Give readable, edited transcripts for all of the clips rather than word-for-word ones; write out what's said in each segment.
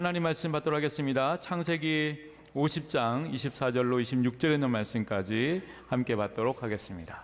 하나님 말씀 받도록 하겠습니다. 창세기 50장 24절로 26절에 있는 말씀까지 함께 받도록 하겠습니다.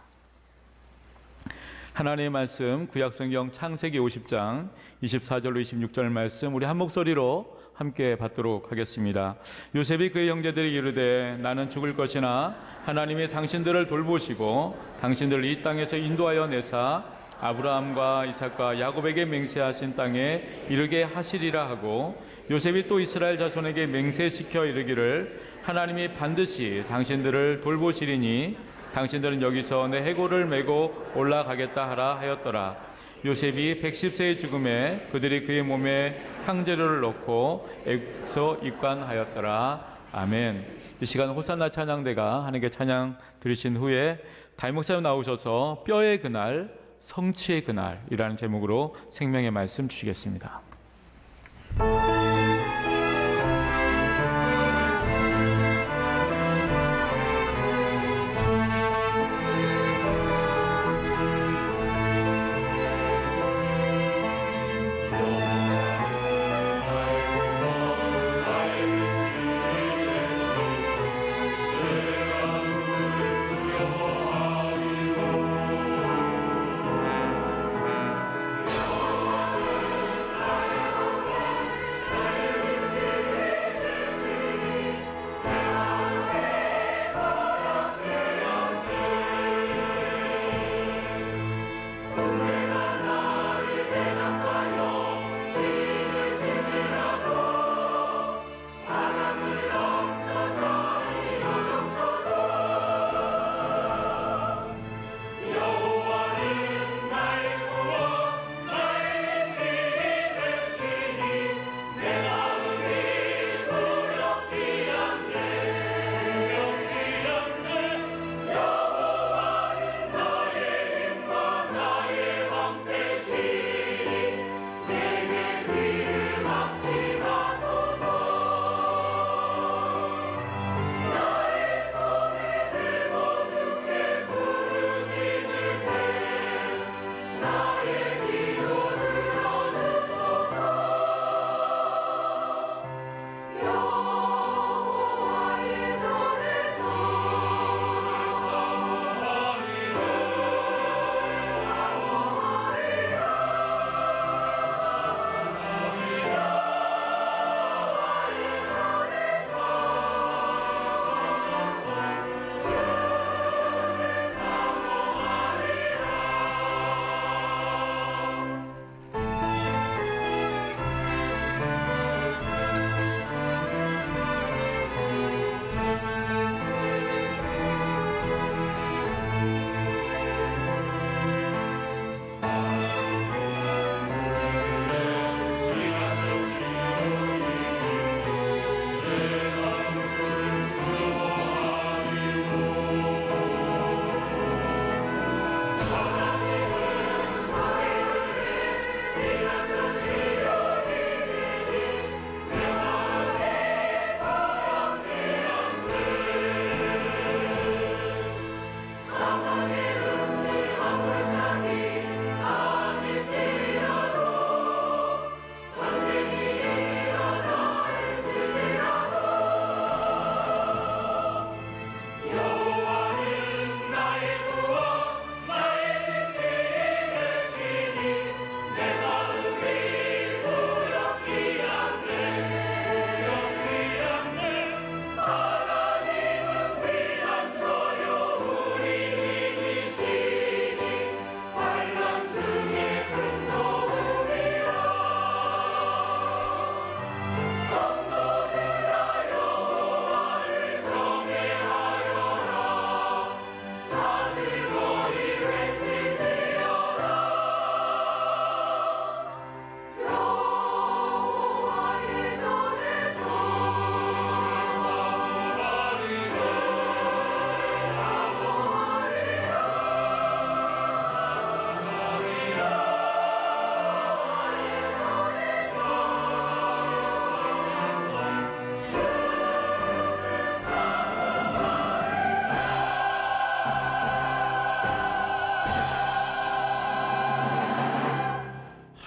하나님의 말씀 구약성경 창세기 50장 24절로 26절 말씀 우리 한 목소리로 함께 받도록 하겠습니다. 요셉이 그의 형제들이 이르되 나는 죽을 것이나 하나님이 당신들을 돌보시고 당신들을 이 땅에서 인도하여 내사 아브라함과 이삭과 야곱에게 맹세하신 땅에 이르게 하시리라 하고, 요셉이 또 이스라엘 자손에게 맹세시켜 이르기를 하나님이 반드시 당신들을 돌보시리니 당신들은 여기서 내 해골을 메고 올라가겠다 하라 하였더라. 요셉이 110세의 죽음에 그들이 그의 몸에 향재료를 넣고 애굽에서 입관하였더라. 아멘. 이 시간 호산나 찬양대가 하나님께 찬양 드리신 후에 담임 목사님 나오셔서 뼈의 그날 성취의 그날이라는 제목으로 생명의 말씀 주시겠습니다.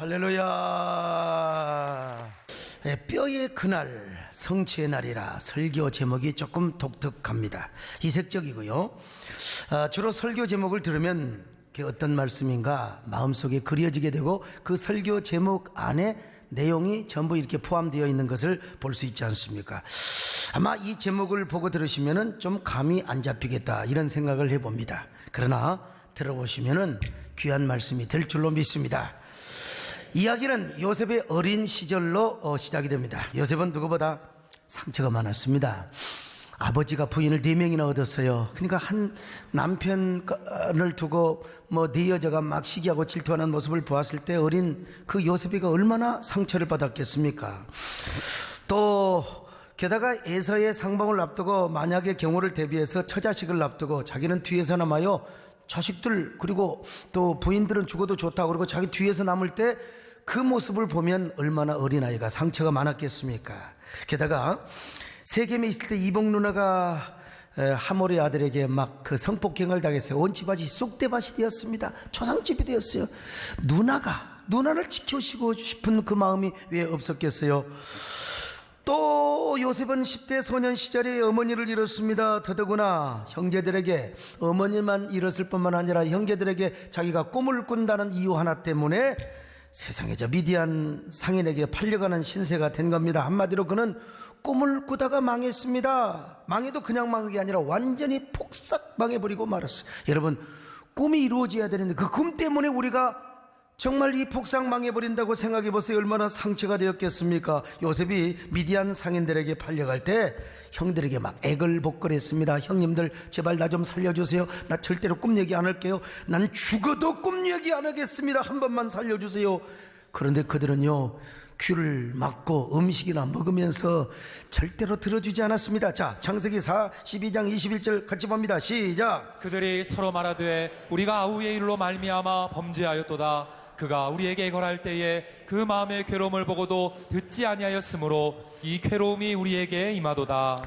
할렐루야. 뼈의 그날 성취의 날이라 설교 제목이 조금 독특합니다. 이색적이고요. 주로 설교 제목을 들으면 그게 어떤 말씀인가 마음속에 그려지게 되고 그 설교 제목 안에 내용이 전부 이렇게 포함되어 있는 것을 볼 수 있지 않습니까? 아마 이 제목을 보고 들으시면은 좀 감이 안 잡히겠다 이런 생각을 해봅니다. 그러나 들어보시면은 귀한 말씀이 될 줄로 믿습니다. 이야기는 요셉의 어린 시절로 시작이 됩니다. 요셉은 누구보다 상처가 많았습니다. 아버지가 부인을 4명이나 얻었어요. 그러니까 한 남편을 두고 네 여자가 막 시기하고 질투하는 모습을 보았을 때 어린 그 요셉이가 얼마나 상처를 받았겠습니까? 또 게다가 에서의 상봉을 앞두고 만약의 경우를 대비해서 처자식을 앞두고 자기는 뒤에서 남아요. 자식들 그리고 또 부인들은 죽어도 좋다고 그러고 자기 뒤에서 남을 때 그 모습을 보면 얼마나 어린아이가 상처가 많았겠습니까? 게다가 세겜에 있을 때 이복 누나가 하몰의 아들에게 막 그 성폭행을 당했어요. 온 집안이 쑥대밭이 되었습니다. 초상집이 되었어요. 누나를 지켜주고 싶은 그 마음이 왜 없었겠어요? 또 요셉은 10대 소년 시절에 어머니를 잃었습니다. 더더구나 형제들에게 어머니만 잃었을 뿐만 아니라 형제들에게 자기가 꿈을 꾼다는 이유 하나 때문에 세상에 저 미디안 상인에게 팔려가는 신세가 된 겁니다. 한마디로 그는 꿈을 꾸다가 망했습니다. 망해도 그냥 망한 게 아니라 완전히 폭삭 망해버리고 말았어요. 여러분, 꿈이 이루어져야 되는데 그 꿈 때문에 우리가 정말 이 폭삭 망해버린다고 생각해 보세요. 얼마나 상처가 되었겠습니까? 요셉이 미디안 상인들에게 팔려갈 때 형들에게 막 애걸복걸했습니다. 형님들 제발 나 좀 살려주세요. 나 절대로 꿈 얘기 안 할게요. 난 죽어도 꿈 얘기 안 하겠습니다. 한 번만 살려주세요. 그런데 그들은요 귀를 막고 음식이나 먹으면서 절대로 들어주지 않았습니다. 자, 창세기 12장 21절 같이 봅니다. 시작. 그들이 서로 말하되 우리가 아우의 일로 말미암아 범죄하였도다. 그가 우리에게 애걸할 때에 그 마음의 괴로움을 보고도 듣지 아니하였으므로 이 괴로움이 우리에게 임하도다.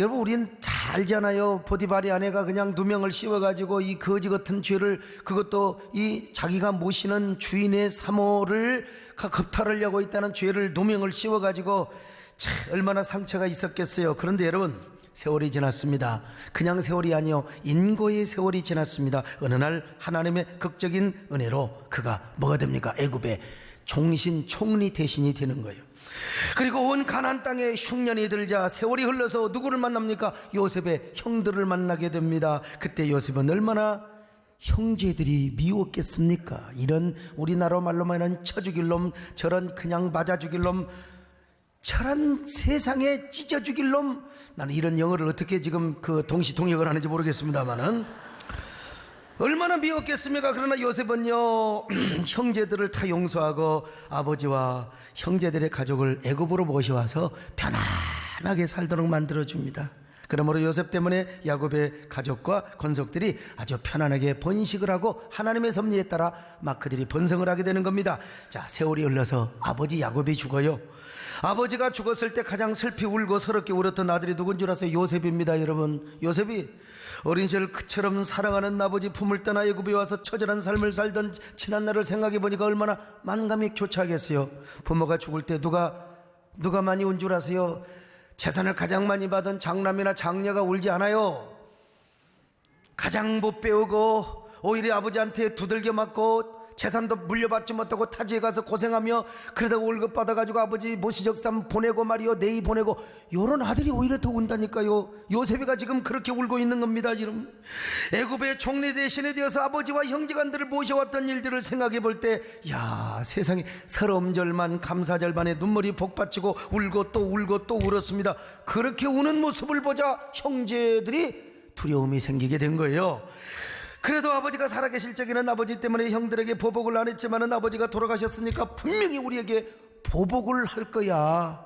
여러분, 우린 잘 알잖아요. 보디발의 아내가 그냥 누명을 씌워가지고 이 거지 같은 죄를, 그것도 이 자기가 모시는 주인의 사모를 겁탈하려고 있다는 죄를 누명을 씌워가지고 참 얼마나 상처가 있었겠어요. 그런데 여러분, 세월이 지났습니다. 그냥 세월이 아니요, 인고의 세월이 지났습니다. 어느 날 하나님의 극적인 은혜로 그가 뭐가 됩니까? 애굽의 종신 총리 대신이 되는 거예요. 그리고 온 가나안 땅에 흉년이 들자 세월이 흘러서 누구를 만납니까? 요셉의 형들을 만나게 됩니다. 그때 요셉은 얼마나 형제들이 미웠겠습니까? 이런 우리나라 말로 말하는 쳐 죽일 놈, 저런 그냥 맞아 죽일 놈, 저런 세상에 찢어 죽일 놈. 나는 이런 영어를 어떻게 지금 그 동시통역을 하는지 모르겠습니다만은 얼마나 미웠겠습니까? 그러나 요셉은요 형제들을 다 용서하고 아버지와 형제들의 가족을 애굽으로 모셔와서 편안하게 살도록 만들어줍니다. 그러므로 요셉 때문에 야곱의 가족과 권속들이 아주 편안하게 번식을 하고 하나님의 섭리에 따라 막 그들이 번성을 하게 되는 겁니다. 자, 세월이 흘러서 아버지 야곱이 죽어요. 아버지가 죽었을 때 가장 슬피 울고 서럽게 울었던 아들이 누군 줄 아세요? 요셉입니다. 여러분, 요셉이 어린 시절 그처럼 사랑하는 아버지 품을 떠나 애굽에 와서 처절한 삶을 살던 지난 날을 생각해 보니까 얼마나 만감이 교차하겠어요. 부모가 죽을 때 누가 많이 운 줄 아세요? 재산을 가장 많이 받은 장남이나 장녀가 울지 않아요. 가장 못 배우고 오히려 아버지한테 두들겨 맞고 재산도 물려받지 못하고 타지에 가서 고생하며 그러다가 월급 받아가지고 아버지 모시적삼 보내고 말이요, 네이 보내고, 요런 아들이 오히려 더 운다니까요. 요셉이가 지금 그렇게 울고 있는 겁니다. 여러분, 애굽의 총리 대신에 되어서 아버지와 형제간들을 모셔왔던 일들을 생각해 볼 때, 야, 세상에 서러움절만 감사절만에 눈물이 복받치고 울고 또 울고 또 울었습니다. 그렇게 우는 모습을 보자 형제들이 두려움이 생기게 된 거예요. 그래도 아버지가 살아계실 적에는 아버지 때문에 형들에게 보복을 안 했지만은 아버지가 돌아가셨으니까 분명히 우리에게 보복을 할 거야.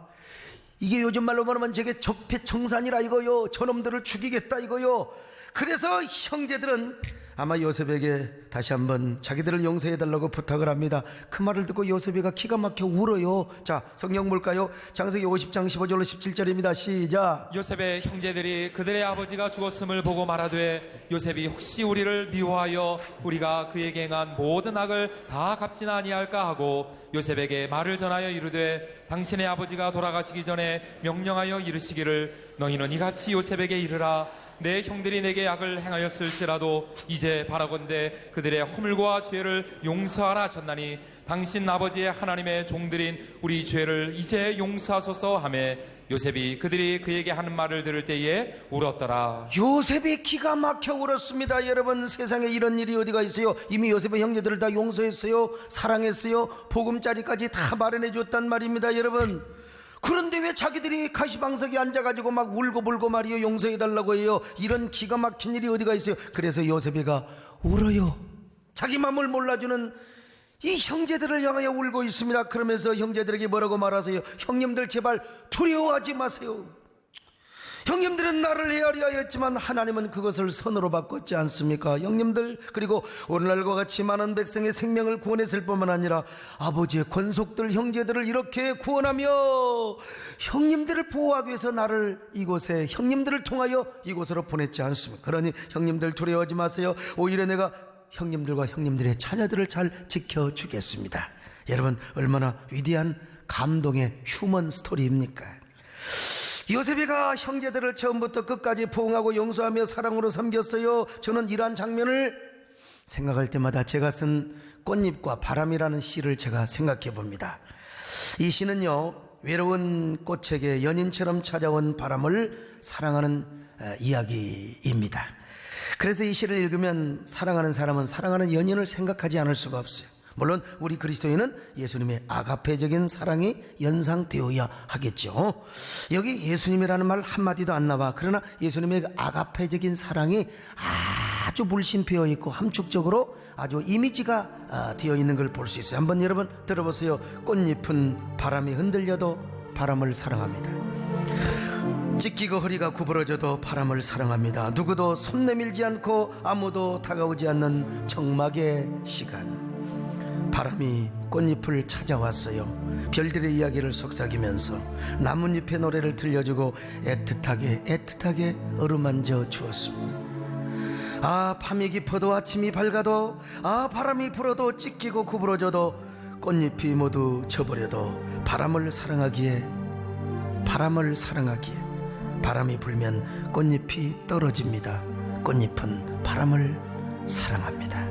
이게 요즘 말로 말하면 저게 적폐청산이라 이거요. 저놈들을 죽이겠다 이거요. 그래서 형제들은 아마 요셉에게 다시 한번 자기들을 용서해달라고 부탁을 합니다. 그 말을 듣고 요셉이가 기가 막혀 울어요. 자, 성경 볼까요? 창세기 50장 15절로 17절입니다. 시작. 요셉의 형제들이 그들의 아버지가 죽었음을 보고 말하되 요셉이 혹시 우리를 미워하여 우리가 그에게 행한 모든 악을 다 갚지나 아니할까 하고 요셉에게 말을 전하여 이르되 당신의 아버지가 돌아가시기 전에 명령하여 이르시기를 너희는 이같이 요셉에게 이르라 내 형들이 내게 악을 행하였을지라도 이제 바라건대 그들의 허물과 죄를 용서하라 하셨나니 당신 아버지의 하나님의 종들인 우리 죄를 이제 용서하소서 하며 요셉이 그들이 그에게 하는 말을 들을 때에 울었더라. 요셉이 기가 막혀 울었습니다. 여러분, 세상에 이런 일이 어디가 있어요? 이미 요셉의 형제들을 다 용서했어요. 사랑했어요. 보금자리까지 다 마련해 줬단 말입니다. 여러분, 그런데 왜 자기들이 가시방석에 앉아가지고 막 울고불고 말이요, 용서해달라고 해요? 이런 기가 막힌 일이 어디가 있어요? 그래서 요셉이가 울어요. 자기 마음을 몰라주는 이 형제들을 향하여 울고 있습니다. 그러면서 형제들에게 뭐라고 말하세요? 형님들 제발 두려워하지 마세요. 형님들은 나를 헤아려 하였지만 하나님은 그것을 선으로 바꿨지 않습니까? 형님들, 그리고 오늘날과 같이 많은 백성의 생명을 구원했을 뿐만 아니라 아버지의 권속들 형제들을 이렇게 구원하며 형님들을 보호하기 위해서 나를 이곳에 형님들을 통하여 이곳으로 보냈지 않습니까? 그러니 형님들 두려워하지 마세요. 오히려 내가 형님들과 형님들의 자녀들을 잘 지켜주겠습니다. 여러분, 얼마나 위대한 감동의 휴먼 스토리입니까? 요셉이가 형제들을 처음부터 끝까지 포옹하고 용서하며 사랑으로 섬겼어요. 저는 이러한 장면을 생각할 때마다 제가 쓴 꽃잎과 바람이라는 시를 제가 생각해 봅니다. 이 시는요, 외로운 꽃에게 연인처럼 찾아온 바람을 사랑하는 이야기입니다. 그래서 이 시를 읽으면 사랑하는 사람은 사랑하는 연인을 생각하지 않을 수가 없어요. 물론 우리 그리스도인은 예수님의 아가페적인 사랑이 연상되어야 하겠죠. 여기 예수님이라는 말 한마디도 안 나와. 그러나 예수님의 아가페적인 사랑이 아주 물씬되어 있고 함축적으로 아주 이미지가 되어 있는 걸 볼 수 있어요. 한번 여러분 들어보세요. 꽃잎은 바람이 흔들려도 바람을 사랑합니다. 찢기고 허리가 구부러져도 바람을 사랑합니다. 누구도 손 내밀지 않고 아무도 다가오지 않는 적막의 시간, 바람이 꽃잎을 찾아왔어요. 별들의 이야기를 속삭이면서 나뭇잎의 노래를 들려주고 애틋하게 어루만져 주었습니다. 아, 밤이 깊어도 아침이 밝아도, 아, 바람이 불어도 찢기고 구부러져도 꽃잎이 모두 져버려도 바람을 사랑하기에 바람이 불면 꽃잎이 떨어집니다. 꽃잎은 바람을 사랑합니다.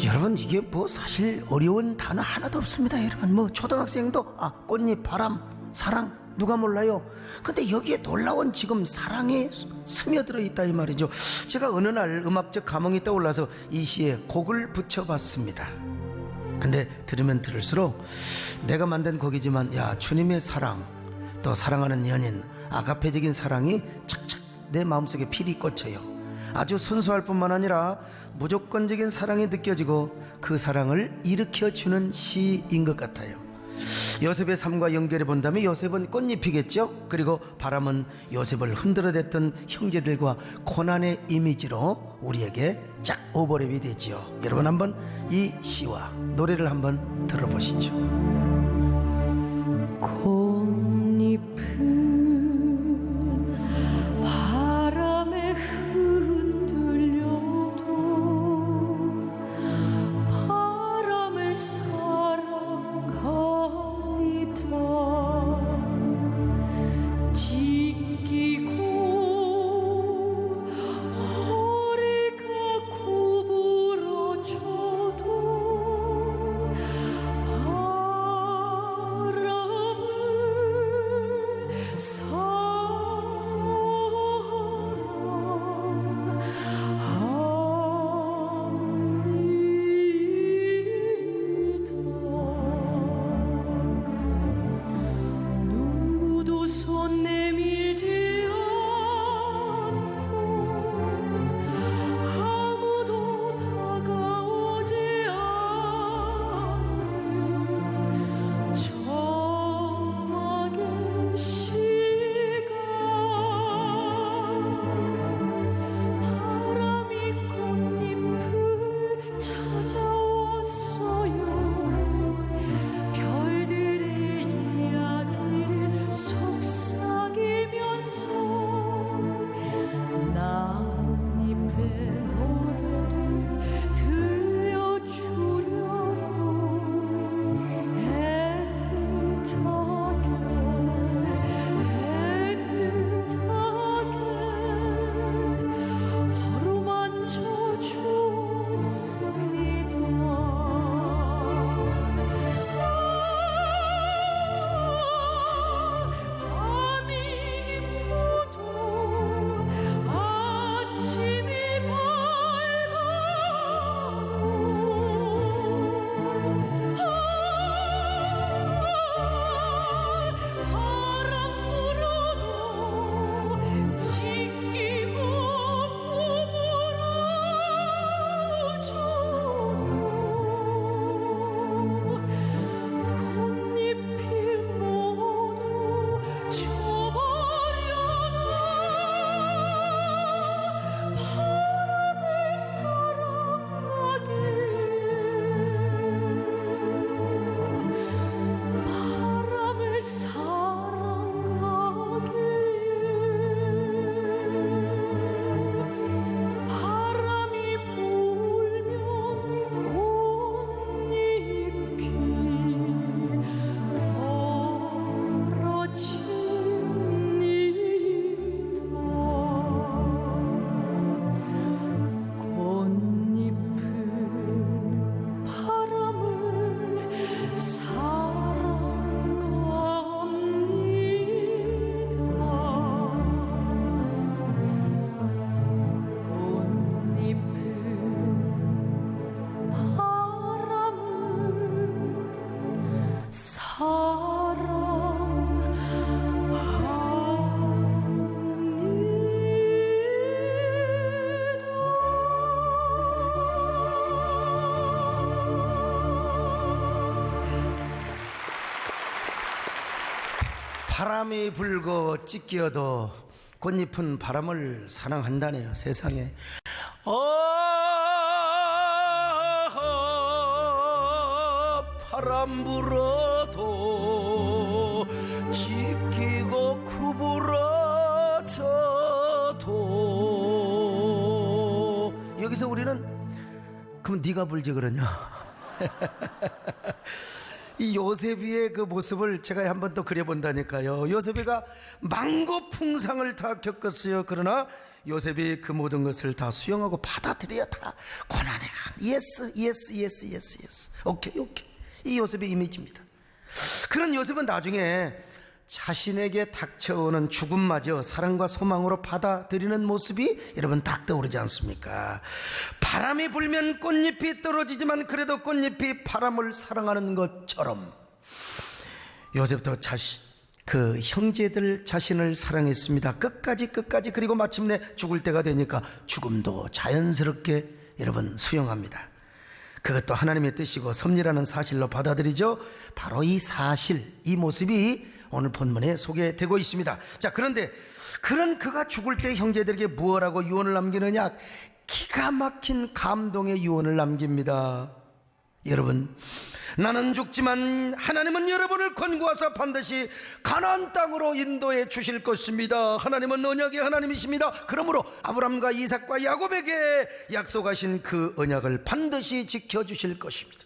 여러분, 이게 뭐 사실 어려운 단어 하나도 없습니다. 여러분, 뭐 초등학생도 꽃잎, 바람, 사랑 누가 몰라요? 근데 여기에 놀라운 지금 사랑이 스며들어 있다 이 말이죠. 제가 어느 날 음악적 감흥이 떠올라서 이 시에 곡을 붙여봤습니다. 근데 들으면 들을수록 내가 만든 곡이지만, 야, 주님의 사랑, 또 사랑하는 연인, 아가페적인 사랑이 착착 내 마음속에 필이 꽂혀요. 아주 순수할 뿐만 아니라 무조건적인 사랑이 느껴지고 그 사랑을 일으켜주는 시인 것 같아요. 요셉의 삶과 연결해 본다면 요셉은 꽃잎이겠죠. 그리고 바람은 요셉을 흔들어댔던 형제들과 고난의 이미지로 우리에게 쫙 오버랩이 되지요. 여러분, 한번 이 시와 노래를 한번 들어보시죠. 꽃잎은 바람에 흔들려도 바람을 사랑하니다. 찢기고 허리가 구부러져도 바람을 바람이 불고 찢겨도 꽃잎은 바람을 사랑한다네요. 세상에. 바람 불어도 찢기고 구부러져도. 여기서 우리는 그럼 네가 불지 그러냐? 이 요셉이의 그 모습을 제가 한 번 더 그려본다니까요. 요셉이가 망고풍상을 다 겪었어요. 그러나 요셉이 그 모든 것을 다 수용하고 받아들여 다 고난에 간 예스. 오케이. 이 요셉의 이미지입니다. 그런 요셉은 나중에 자신에게 닥쳐오는 죽음마저 사랑과 소망으로 받아들이는 모습이 여러분 딱 떠오르지 않습니까? 바람이 불면 꽃잎이 떨어지지만 그래도 꽃잎이 바람을 사랑하는 것처럼 요셉도 그 형제들 자신을 사랑했습니다. 끝까지. 그리고 마침내 죽을 때가 되니까 죽음도 자연스럽게 여러분 수용합니다. 그것도 하나님의 뜻이고 섭리라는 사실로 받아들이죠. 바로 이 사실, 이 모습이 오늘 본문에 소개되고 있습니다. 자, 그런데 그런 그가 죽을 때 형제들에게 무엇라고 유언을 남기느냐? 기가 막힌 감동의 유언을 남깁니다. 여러분, 나는 죽지만 하나님은 여러분을 권고하사 반드시 가나안 땅으로 인도해 주실 것입니다. 하나님은 언약의 하나님이십니다. 그러므로 아브라함과 이삭과 야곱에게 약속하신 그 언약을 반드시 지켜주실 것입니다.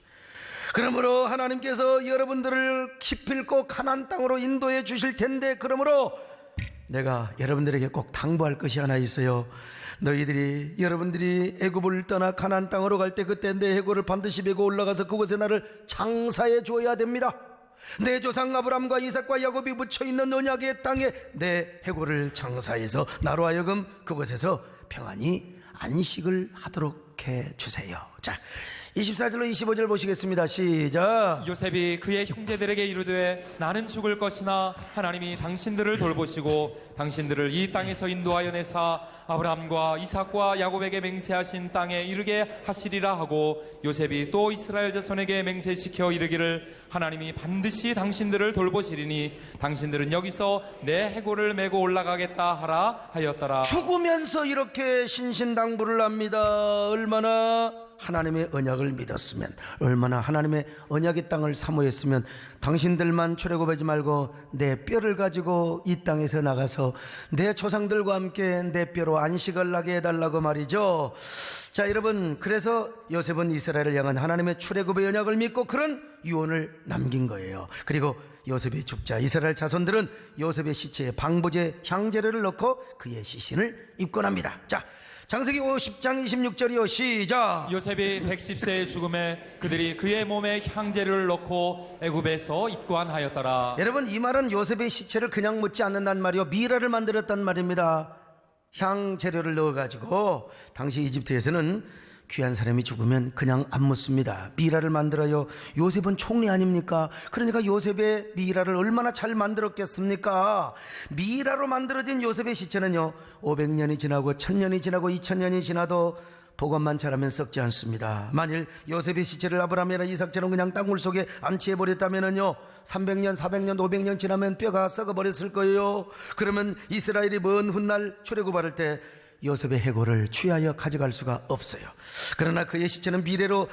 그러므로 하나님께서 여러분들을 기필코 가나안 땅으로 인도해 주실 텐데, 그러므로 내가 여러분들에게 꼭 당부할 것이 하나 있어요. 여러분들이 애굽을 떠나 가나안 땅으로 갈 때 그때 내 해골을 반드시 메고 올라가서 그곳에 나를 장사해 줘야 됩니다. 내 조상 아브라함과 이삭과 야곱이 묻혀있는 언약의 땅에 내 해골을 장사해서 나로 하여금 그곳에서 평안히 안식을 하도록 해주세요. 자, 24절로 25절 보시겠습니다. 시작. 요셉이 그의 형제들에게 이르되 나는 죽을 것이나 하나님이 당신들을 돌보시고 당신들을 이 땅에서 인도하여 내사 아브라함과 이삭과 야곱에게 맹세하신 땅에 이르게 하시리라 하고, 요셉이 또 이스라엘 자손에게 맹세시켜 이르기를 하나님이 반드시 당신들을 돌보시리니 당신들은 여기서 내 해골을 메고 올라가겠다 하라 하였더라. 죽으면서 이렇게 신신당부를 합니다. 얼마나 하나님의 언약을 믿었으면, 얼마나 하나님의 언약의 땅을 사모했으면 당신들만 출애굽하지 말고 내 뼈를 가지고 이 땅에서 나가서 내 조상들과 함께 내 뼈로 안식을 나게 해달라고 말이죠. 자, 여러분, 그래서 요셉은 이스라엘을 향한 하나님의 출애굽의 언약을 믿고 그런 유언을 남긴 거예요. 그리고 요셉이 죽자 이스라엘 자손들은 요셉의 시체에 방부제 향재료를 넣고 그의 시신을 입건합니다. 자, 창세기 50장 26절이요. 시작. 요셉이 110세의 죽음에 그들이 그의 몸에 향재료를 넣고 애굽에서 입관하였더라. 여러분, 이 말은 요셉의 시체를 그냥 묻지 않는단 말이요, 미라를 만들었단 말입니다. 향재료를 넣어가지고 당시 이집트에서는 귀한 사람이 죽으면 그냥 안 묻습니다. 미라를 만들어요. 요셉은 총리 아닙니까? 그러니까 요셉의 미라를 얼마나 잘 만들었겠습니까? 미라로 만들어진 요셉의 시체는요, 500년이 지나고 1000년이 지나고 2000년이 지나도 복원만 잘하면 썩지 않습니다. 만일 요셉의 시체를 아브라함이나 이삭처럼 그냥 땅굴 속에 안치해버렸다면요, 300년, 400년, 500년 지나면 뼈가 썩어버렸을 거예요. 그러면 이스라엘이 먼 훗날 출애굽할 때 요셉의 해골을 취하여 가져갈 수가 없어요. 그러나 그의 시체는 미라로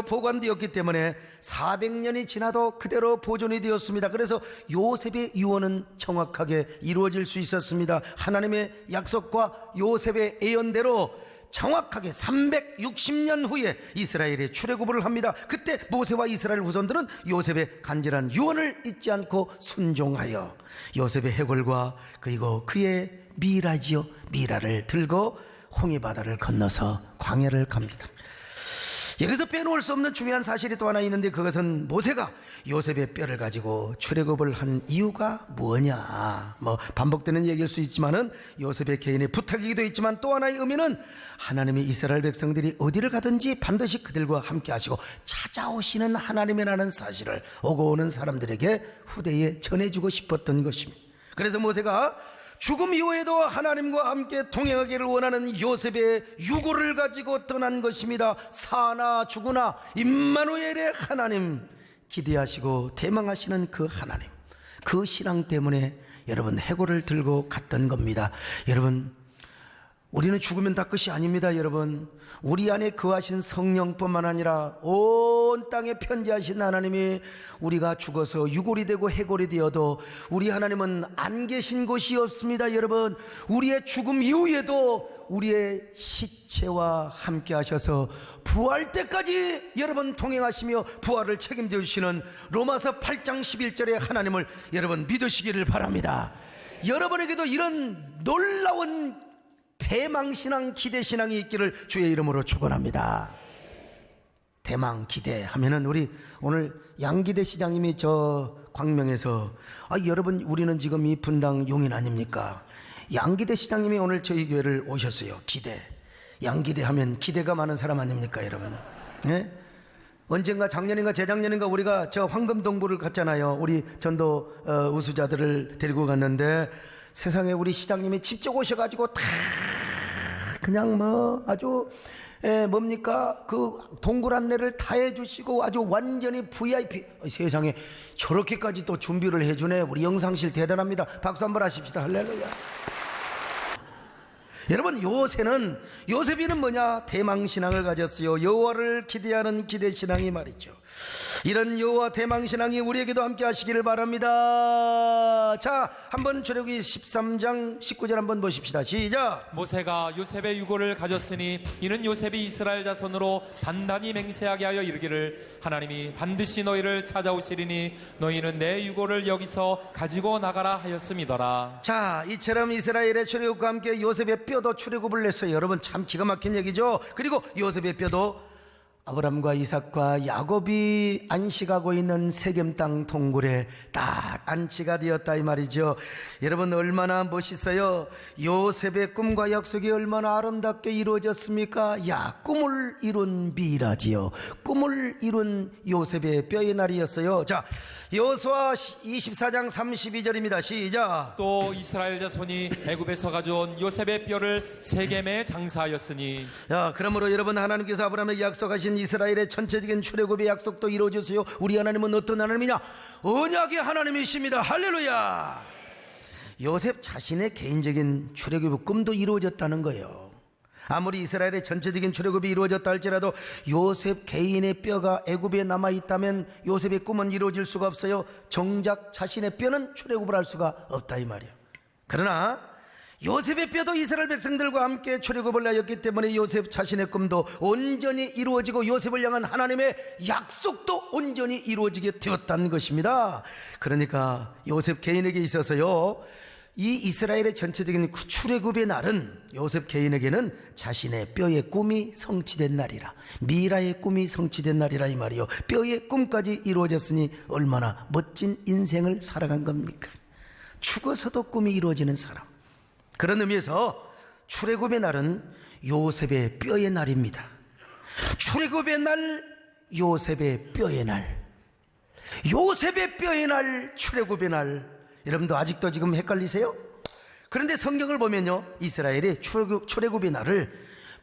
보관되었기 때문에 400년이 지나도 그대로 보존이 되었습니다. 그래서 요셉의 유언은 정확하게 이루어질 수 있었습니다. 하나님의 약속과 요셉의 예언대로 정확하게 360년 후에 이스라엘이 출애굽을 합니다. 그때 모세와 이스라엘 후손들은 요셉의 간절한 유언을 잊지 않고 순종하여 요셉의 해골과 그리고 그의 미라를 들고 홍해바다를 건너서 광야를 갑니다. 여기서 빼놓을 수 없는 중요한 사실이 또 하나 있는데, 그것은 모세가 요셉의 뼈를 가지고 출애굽을 한 이유가 뭐냐, 반복되는 얘기일 수 있지만은 요셉의 개인의 부탁이기도 있지만 또 하나의 의미는 하나님의 이스라엘 백성들이 어디를 가든지 반드시 그들과 함께 하시고 찾아오시는 하나님이라는 사실을 오고 오는 사람들에게 후대에 전해주고 싶었던 것입니다. 그래서 모세가 죽음 이후에도 하나님과 함께 동행하기를 원하는 요셉의 유고를 가지고 떠난 것입니다. 사나 죽으나 임마누엘의 하나님, 기대하시고 대망하시는 그 하나님, 그 신앙 때문에 여러분 해골을 들고 갔던 겁니다. 여러분, 우리는 죽으면 다 끝이 아닙니다. 여러분, 우리 안에 거하신 성령뿐만 아니라 온 땅에 편지하신 하나님이 우리가 죽어서 유골이 되고 해골이 되어도 우리 하나님은 안 계신 곳이 없습니다. 여러분, 우리의 죽음 이후에도 우리의 시체와 함께 하셔서 부활 때까지 여러분 동행하시며 부활을 책임져 주시는 로마서 8장 11절의 하나님을 여러분 믿으시기를 바랍니다. 여러분에게도 이런 놀라운 대망신앙, 기대신앙이 있기를 주의 이름으로 축원합니다. 대망, 기대 하면은 우리 오늘 양기대 시장님이 저 광명에서 여러분 우리는 지금 이 분당 용인 아닙니까? 양기대 시장님이 오늘 저희 교회를 오셨어요. 기대, 양기대 하면 기대가 많은 사람 아닙니까 여러분? 네? 언젠가 작년인가 재작년인가 우리가 저 황금동부를 갔잖아요. 우리 전도 우수자들을 데리고 갔는데 세상에 우리 시장님이 직접 오셔가지고 다 그냥 뭐 아주 뭡니까 그 동굴 안내를 다 해주시고 아주 완전히 VIP. 세상에 저렇게까지 또 준비를 해주네. 우리 영상실 대단합니다. 박수 한번 하십시다. 할렐루야. 여러분, 요셉이는 뭐냐? 대망신앙을 가졌어요. 여호와를 기대하는 기대신앙이 말이죠. 이런 여호와 대망신앙이 우리에게도 함께 하시기를 바랍니다. 자, 한번 출애굽기 13장 19절 한번 보십시다. 시작. 모세가 요셉의 유고를 가졌으니 이는 요셉이 이스라엘 자손으로 단단히 맹세하게 하여 이르기를 하나님이 반드시 너희를 찾아오시리니 너희는 내 유고를 여기서 가지고 나가라 하였음이더라. 자, 이처럼 이스라엘의 출애굽과 함께 요셉의 뼈도 출애굽을 냈어요. 여러분, 참 기가 막힌 얘기죠. 그리고 요셉의 뼈도 아브람과 이삭과 야곱이 안식하고 있는 세겜 땅 동굴에 딱 안치가 되었다 이 말이죠. 여러분, 얼마나 멋있어요. 요셉의 꿈과 약속이 얼마나 아름답게 이루어졌습니까? 야, 꿈을 이룬 미라지요. 꿈을 이룬 요셉의 뼈의 날이었어요. 자, 여호수아 24장 32절입니다. 시작. 또 이스라엘 자손이 애굽에서 가져온 요셉의 뼈를 세겜에 장사하였으니. 자, 그러므로 여러분, 하나님께서 아브라함에게 약속하신 이스라엘의 전체적인 출애굽의 약속도 이루어주세요. 우리 하나님은 어떤 하나님이냐? 언약의 하나님이십니다. 할렐루야. 요셉 자신의 개인적인 출애굽의 꿈도 이루어졌다는 거예요. 아무리 이스라엘의 전체적인 출애굽이 이루어졌다 할지라도 요셉 개인의 뼈가 애굽에 남아있다면 요셉의 꿈은 이루어질 수가 없어요. 정작 자신의 뼈는 출애굽을 할 수가 없다 이 말이에요. 그러나 요셉의 뼈도 이스라엘 백성들과 함께 출애굽을 하였기 때문에 요셉 자신의 꿈도 온전히 이루어지고 요셉을 향한 하나님의 약속도 온전히 이루어지게 되었다는 것입니다. 그러니까 요셉 개인에게 있어서요, 이 이스라엘의 전체적인 출애굽의 날은 요셉 개인에게는 자신의 뼈의 꿈이 성취된 날이라, 미라의 꿈이 성취된 날이라 이 말이요. 뼈의 꿈까지 이루어졌으니 얼마나 멋진 인생을 살아간 겁니까? 죽어서도 꿈이 이루어지는 사람. 그런 의미에서 출애굽의 날은 요셉의 뼈의 날입니다. 출애굽의 날, 요셉의 뼈의 날. 요셉의 뼈의 날, 출애굽의 날. 여러분도 아직도 지금 헷갈리세요? 그런데 성경을 보면요, 이스라엘의 출애굽의 날을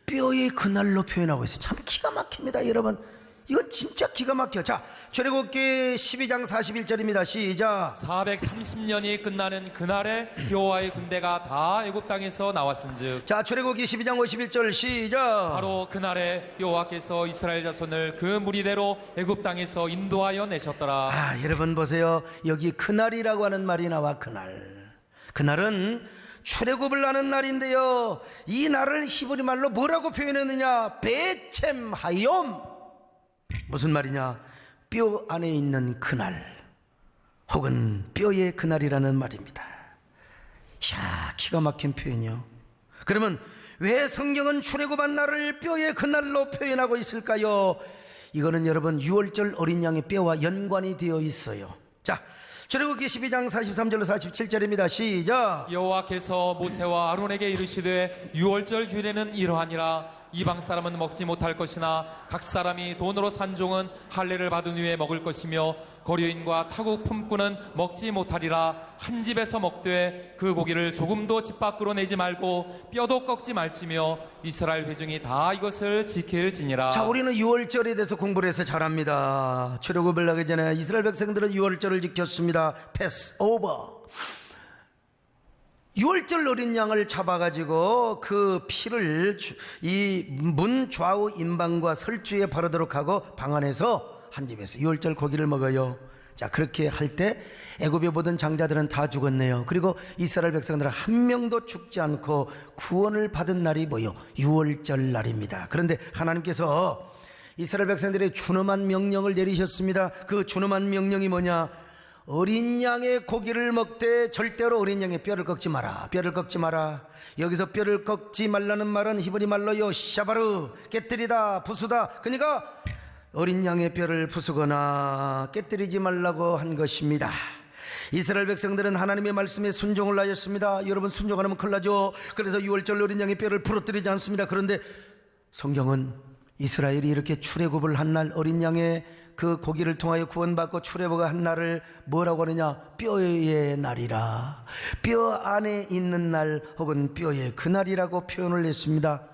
뼈의 그날로 표현하고 있어요. 참 기가 막힙니다, 여러분. 이건 진짜 기가 막혀. 자, 출애굽기 12장 41절입니다. 시작. 430년이 끝나는 그날에 여호와의 군대가 다 애굽 땅에서 나왔은즉. 자, 출애굽기 12장 51절 시작. 바로 그날에 여호와께서 이스라엘 자손을 그 무리대로 애굽 땅에서 인도하여 내셨더라. 아, 여러분 보세요. 여기 그날이라고 하는 말이 나와. 그날은 출애굽을 하는 날인데요, 이 날을 히브리 말로 뭐라고 표현했느냐? 베쳔 하욤. 무슨 말이냐? 뼈 안에 있는 그날, 혹은 뼈의 그날이라는 말입니다. 이야, 기가 막힌 표현이요. 그러면 왜 성경은 출애굽한 날을 뼈의 그날로 표현하고 있을까요? 이거는 여러분 유월절 어린 양의 뼈와 연관이 되어 있어요. 자, 출애굽기 12장 43절로 47절입니다. 시작. 여호와께서 모세와 아론에게 이르시되 유월절 규례는 이러하니라. 이방 사람은 먹지 못할 것이나 각 사람이 돈으로 산 종은 할례를 받은 후에 먹을 것이며 거류인과 타국 품꾼은 먹지 못하리라. 한 집에서 먹되 그 고기를 조금도 집 밖으로 내지 말고 뼈도 꺾지 말지며 이스라엘 회중이 다 이것을 지킬지니라. 자, 우리는 유월절에 대해서 공부를 해서 잘합니다. 출애굽을 하기 전에 이스라엘 백성들은 유월절을 지켰습니다. 패스오버. 유월절 어린 양을 잡아가지고 그 피를 이 문 좌우 임방과 설주에 바르도록 하고 방 안에서 한 집에서 유월절 고기를 먹어요. 자, 그렇게 할 때 애굽에 보던 장자들은 다 죽었네요. 그리고 이스라엘 백성들은 한 명도 죽지 않고 구원을 받은 날이 뭐요? 유월절 날입니다. 그런데 하나님께서 이스라엘 백성들의 준엄한 명령을 내리셨습니다. 그 준엄한 명령이 뭐냐? 어린 양의 고기를 먹되 절대로 어린 양의 뼈를 꺾지 마라. 뼈를 꺾지 마라. 여기서 뼈를 꺾지 말라는 말은 히브리 말로요, 샤바르, 깨뜨리다, 부수다. 그러니까 어린 양의 뼈를 부수거나 깨뜨리지 말라고 한 것입니다. 이스라엘 백성들은 하나님의 말씀에 순종을 하였습니다. 여러분, 순종 안 하면 큰일 나죠. 그래서 유월절 어린 양의 뼈를 부러뜨리지 않습니다. 그런데 성경은 이스라엘이 이렇게 출애굽을 한 날, 어린 양의 그 고기를 통하여 구원받고 출애굽을 한 날을 뭐라고 하느냐? 뼈의 날이라. 뼈 안에 있는 날 혹은 뼈의 그날이라고 표현을 했습니다.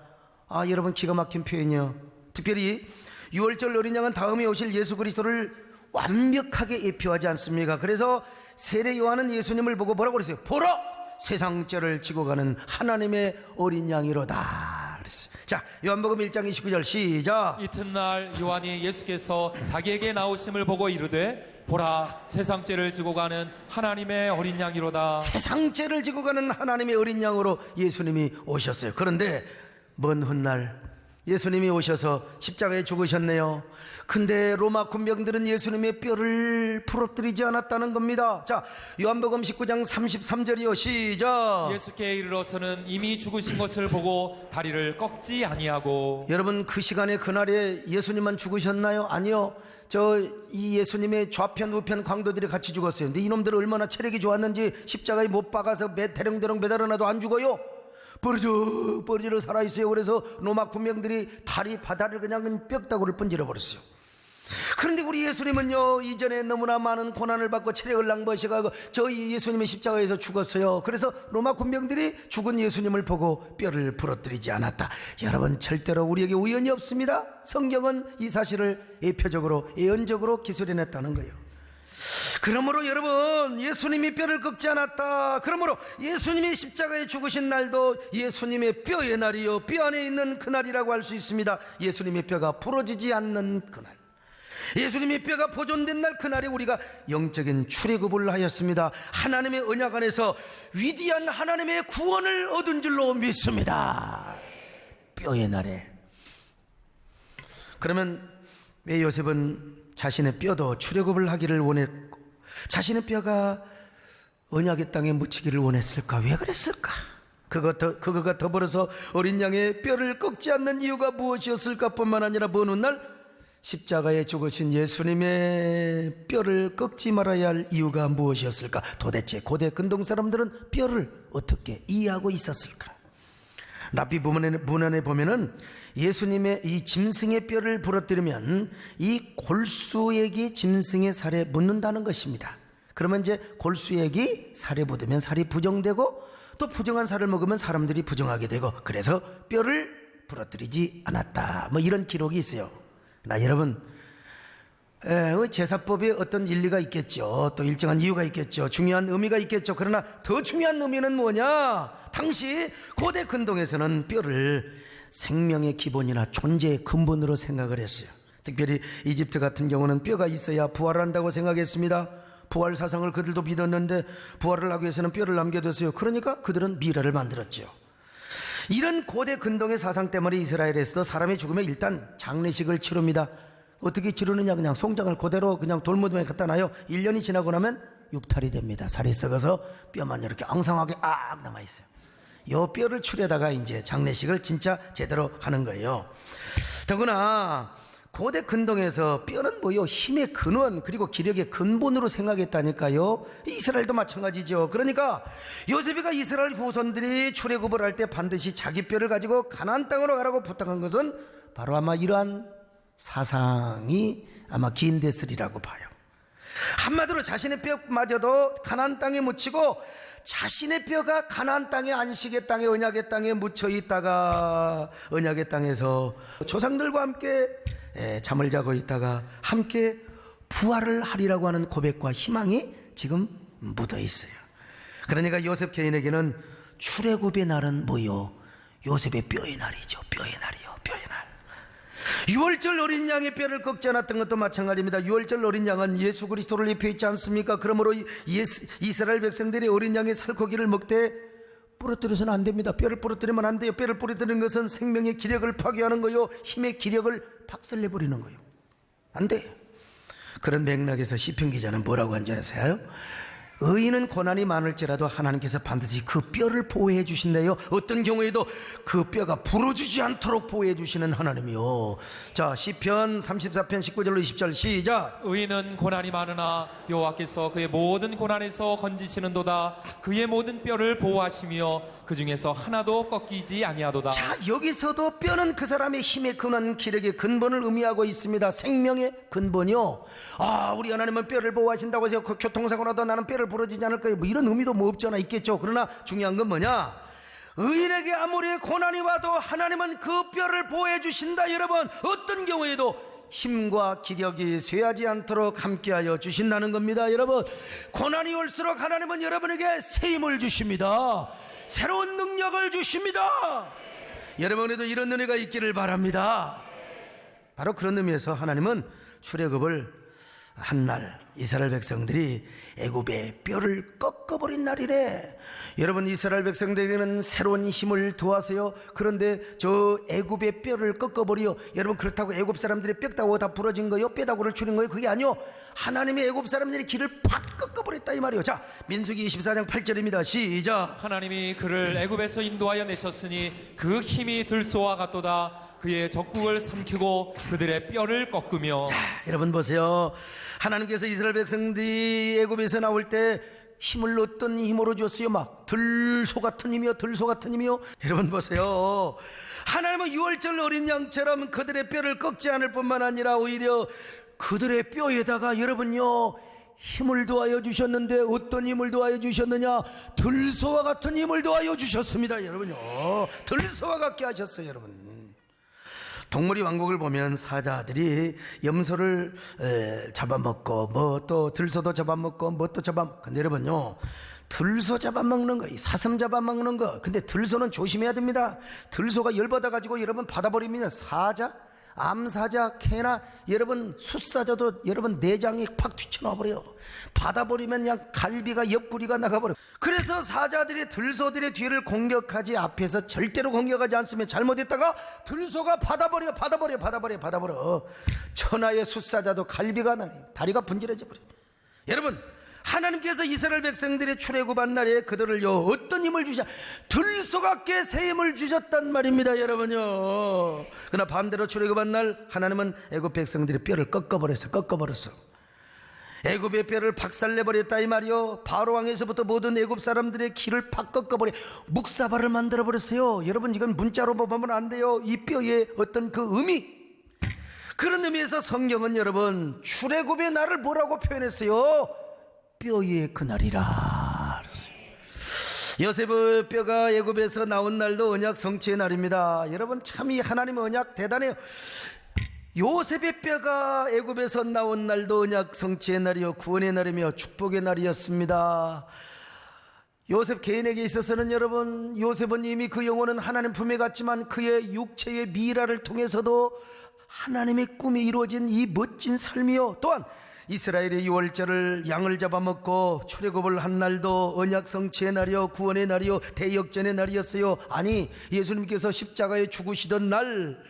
아, 여러분, 기가 막힌 표현이요. 특별히 유월절 어린 양은 다음에 오실 예수 그리스도를 완벽하게 예표하지 않습니까? 그래서 세례 요한은 예수님을 보고 뭐라고 그랬어요? 보라! 세상 죄를 지고 가는 하나님의 어린 양이로다 그랬어요. 자, 요한복음 1장 29절 시작. 이튿날 요한이 예수께서 자기에게 나오심을 보고 이르되 보라, 세상 죄를 지고 가는 하나님의 어린 양이로다. 세상 죄를 지고 가는 하나님의 어린 양으로 예수님이 오셨어요. 그런데 먼 훗날 예수님이 오셔서 십자가에 죽으셨네요. 근데 로마 군병들은 예수님의 뼈를 부러뜨리지 않았다는 겁니다. 자, 요한복음 19장 33절이요 시작. 예수께 이르러서는 이미 죽으신 것을 보고 다리를 꺾지 아니하고. 여러분, 그 시간에 그날에 예수님만 죽으셨나요? 아니요. 이 예수님의 좌편 우편 광도들이 같이 죽었어요. 근데 이놈들 얼마나 체력이 좋았는지 십자가에 못 박아서 대령대령 매달아놔도 안 죽어요. 버르르 살아있어요. 그래서 로마 군병들이 다리 바다를 그냥 뼈다구를 분질러 버렸어요. 그런데 우리 예수님은요, 이전에 너무나 많은 고난을 받고 체력을 낭비하셔가지고 저희 예수님의 십자가에서 죽었어요. 그래서 로마 군병들이 죽은 예수님을 보고 뼈를 부러뜨리지 않았다. 여러분, 절대로 우리에게 우연이 없습니다. 성경은 이 사실을 예표적으로 예언적으로 기술해냈다는 거예요. 그러므로 여러분, 예수님이 뼈를 꺾지 않았다. 그러므로 예수님이 십자가에 죽으신 날도 예수님의 뼈의 날이요, 뼈 안에 있는 그날이라고 할 수 있습니다. 예수님의 뼈가 부러지지 않는 그날, 예수님의 뼈가 보존된 날, 그날에 우리가 영적인 출애굽을 하였습니다. 하나님의 언약 안에서 위대한 하나님의 구원을 얻은 줄로 믿습니다. 뼈의 날에. 그러면 왜 요셉은 자신의 뼈도 출애굽을 하기를 원했고 자신의 뼈가 언약의 땅에 묻히기를 원했을까? 왜 그랬을까? 그거가 더불어서 어린 양의 뼈를 꺾지 않는 이유가 무엇이었을까? 뿐만 아니라 먼 훗날 십자가에 죽으신 예수님의 뼈를 꺾지 말아야 할 이유가 무엇이었을까? 도대체 고대 근동 사람들은 뼈를 어떻게 이해하고 있었을까? 랍비 문헌에 보면은 예수님의 이 짐승의 뼈를 부러뜨리면 이 골수액이 짐승의 살에 묻는다는 것입니다. 그러면 이제 골수액이 살에 묻으면 살이 부정되고 또 부정한 살을 먹으면 사람들이 부정하게 되고, 그래서 뼈를 부러뜨리지 않았다, 뭐 이런 기록이 있어요. 나 여러분, 제사법에 어떤 일리가 있겠죠. 또 일정한 이유가 있겠죠. 중요한 의미가 있겠죠. 그러나 더 중요한 의미는 뭐냐? 당시 고대 근동에서는 뼈를 생명의 기본이나 존재의 근본으로 생각을 했어요. 특별히 이집트 같은 경우는 뼈가 있어야 부활을 한다고 생각했습니다. 부활 사상을 그들도 믿었는데 부활을 하기 위해서는 뼈를 남겨뒀어요. 그러니까 그들은 미라를 만들었죠. 이런 고대 근동의 사상 때문에 이스라엘에서도 사람이 죽으면 일단 장례식을 치릅니다. 어떻게 치르느냐? 그냥 송장을 그대로 그냥 돌무덤에 갖다 놔요. 1년이 지나고 나면 육탈이 됩니다. 살이 썩어서 뼈만 이렇게 엉성하게 남아있어요. 요 뼈를 추려다가 이제 장례식을 진짜 제대로 하는 거예요. 더구나 고대 근동에서 뼈는 뭐요? 힘의 근원 그리고 기력의 근본으로 생각했다니까요. 이스라엘도 마찬가지죠. 그러니까 요셉이가 이스라엘 후손들이 출애굽을 할 때 반드시 자기 뼈를 가지고 가나안 땅으로 가라고 부탁한 것은 바로 아마 이러한 사상이 아마 기인됐으리라고 봐요. 한마디로 자신의 뼈마저도 가나안 땅에 묻히고 자신의 뼈가 가나안 땅의 안식의 땅에 언약의 땅에 묻혀 있다가 언약의 땅에서 조상들과 함께 잠을 자고 있다가 함께 부활을 하리라고 하는 고백과 희망이 지금 묻어 있어요. 그러니까 요셉 개인에게는 출애굽의 날은 뭐요? 요셉의 뼈의 날이죠. 뼈의 날이요. 뼈의 날. 유월절 어린 양의 뼈를 꺾지 않았던 것도 마찬가지입니다. 유월절 어린 양은 예수 그리스도를 입혀 있지 않습니까? 그러므로 이스라엘 백성들이 어린 양의 살코기를 먹되 부러뜨려서는 안 됩니다. 뼈를 부러뜨리면 안 돼요. 뼈를 부러뜨리는 것은 생명의 기력을 파괴하는 거요, 힘의 기력을 박살내버리는 거요. 안 돼요. 그런 맥락에서 시편 기자는 뭐라고 한지 아세요? 의인은 고난이 많을지라도 하나님께서 반드시 그 뼈를 보호해 주신대요. 어떤 경우에도 그 뼈가 부러지지 않도록 보호해 주시는 하나님이요. 자, 시편 34편 19절로 20절 시작. 의인은 고난이 많으나 여호와께서 그의 모든 고난에서 건지시는도다. 그의 모든 뼈를 보호하시며 그 중에서 하나도 꺾이지 아니하도다. 자, 여기서도 뼈는 그 사람의 힘의 근원, 기력의 근본을 의미하고 있습니다. 생명의 근본이요. 아, 우리 하나님은 뼈를 보호하신다고 해서 그 교통사고 나도 나는 뼈를 부러지지 않을 거예요. 뭐 이런 의미도 뭐 없잖아. 있겠죠. 그러나 중요한 건 뭐냐? 의인에게 아무리 고난이 와도 하나님은 그 뼈를 보호해 주신다. 여러분, 어떤 경우에도 힘과 기력이 쇠하지 않도록 함께하여 주신다는 겁니다. 여러분, 고난이 올수록 하나님은 여러분에게 새 힘을 주십니다. 새로운 능력을 주십니다. 여러분에도 이런 은혜가 있기를 바랍니다. 바로 그런 의미에서 하나님은 출애굽을 한 날 이스라엘 백성들이 애굽의 뼈를 꺾어버린 날이래. 여러분, 이스라엘 백성들에게는 새로운 힘을 더하세요. 그런데 저 애굽의 뼈를 꺾어버려. 여러분, 그렇다고 애굽 사람들이 뼈다고 다 부러진 거요? 뼈다구를 줄인 거요? 그게 아니요. 하나님의 애굽 사람들이 길을 팍 꺾어버렸다 이 말이요. 자, 민수기 24장 8절입니다. 시작. 하나님이 그를 애굽에서 인도하여 내셨으니 그 힘이 들소와 같도다. 그의 적국을 삼키고 그들의 뼈를 꺾으며. 여러분 보세요. 하나님께서 이스라엘 백성들이 애굽에서 나올 때 힘을 어떤 힘으로 줬어요? 막 들소 같은 힘이요, 들소 같은 힘이요. 여러분 보세요. 하나님은 유월절 어린 양처럼 그들의 뼈를 꺾지 않을 뿐만 아니라 오히려 그들의 뼈에다가 여러분요 힘을 더하여 주셨는데 어떤 힘을 더하여 주셨느냐? 들소와 같은 힘을 더하여 주셨습니다. 여러분요, 들소와 같게 하셨어요. 여러분, 동물의 왕국을 보면 사자들이 염소를 잡아먹고 뭐 또 들소도 잡아먹고 뭐 또 잡아먹고. 근데 여러분요, 들소 잡아먹는 거, 사슴 잡아먹는 거, 근데 들소는 조심해야 됩니다. 들소가 열받아가지고 여러분 받아버리면 사자, 암사자, 개나 여러분 숫사자도 여러분 내장이 팍 튀쳐나와버려요. 받아버리면 그냥 갈비가 옆구리가 나가버려요. 그래서 사자들이 들소들의 뒤를 공격하지 앞에서 절대로 공격하지 않으면 잘못했다가 들소가 받아버려. 천하의 숫사자도 갈비가 나요. 다리가 분질해져 버려요. 여러분, 하나님께서 이스라엘 백성들의 출애굽한 날에 그들을요 어떤 힘을 주셔? 들소같게 새 힘을 주셨단 말입니다. 여러분요. 그러나 반대로 출애굽한 날 하나님은 애굽 백성들의 뼈를 꺾어버렸어. 애굽의 뼈를 박살내버렸다 이 말이요. 바로 왕에서부터 모든 애굽 사람들의 키를 팍 꺾어버려 묵사발을 만들어버렸어요. 여러분, 이건 문자로 보면 안 돼요. 이 뼈의 어떤 그 의미, 그런 의미에서 성경은 여러분 출애굽의 날을 뭐라고 표현했어요? 뼈의 그날이라. 요셉의 뼈가 애굽에서 나온 날도 언약 성취의 날입니다. 여러분, 참 이 하나님의 언약 대단해요. 요셉의 뼈가 애굽에서 나온 날도 언약 성취의 날이요, 구원의 날이며 축복의 날이었습니다. 요셉 개인에게 있어서는 여러분, 요셉은 이미 그 영혼은 하나님 품에 갔지만 그의 육체의 미라를 통해서도 하나님의 꿈이 이루어진 이 멋진 삶이요, 또한 이스라엘의 유월절을 양을 잡아먹고 출애굽을 한 날도 언약 성취의 날이요, 구원의 날이요, 대역전의 날이었어요. 아니, 예수님께서 십자가에 죽으시던 날,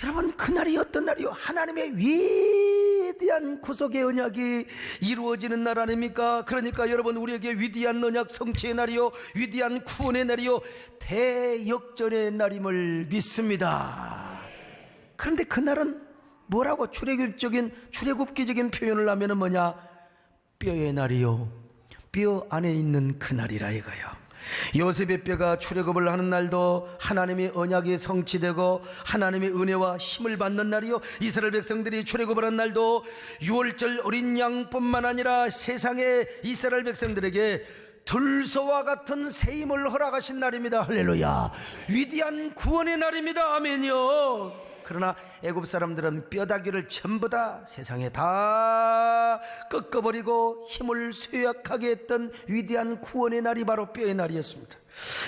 여러분, 그날이 어떤 날이요? 하나님의 위대한 구속의 언약이 이루어지는 날 아닙니까? 그러니까 여러분, 우리에게 위대한 언약 성취의 날이요, 위대한 구원의 날이요, 대역전의 날임을 믿습니다. 그런데 그날은 뭐라고 출애굽기적인 표현을 하면은 뭐냐? 뼈의 날이요, 뼈 안에 있는 그 날이라 이거요. 요셉의 뼈가 출애굽을 하는 날도 하나님의 언약이 성취되고 하나님의 은혜와 힘을 받는 날이요, 이스라엘 백성들이 출애굽을 하는 날도 유월절 어린 양뿐만 아니라 세상의 이스라엘 백성들에게 들소와 같은 새 힘을 허락하신 날입니다. 할렐루야. 위대한 구원의 날입니다. 아멘요. 그러나 애굽 사람들은 뼈다귀를 전부 다 세상에 다 꺾어버리고 힘을 쇠약하게 했던 위대한 구원의 날이 바로 뼈의 날이었습니다.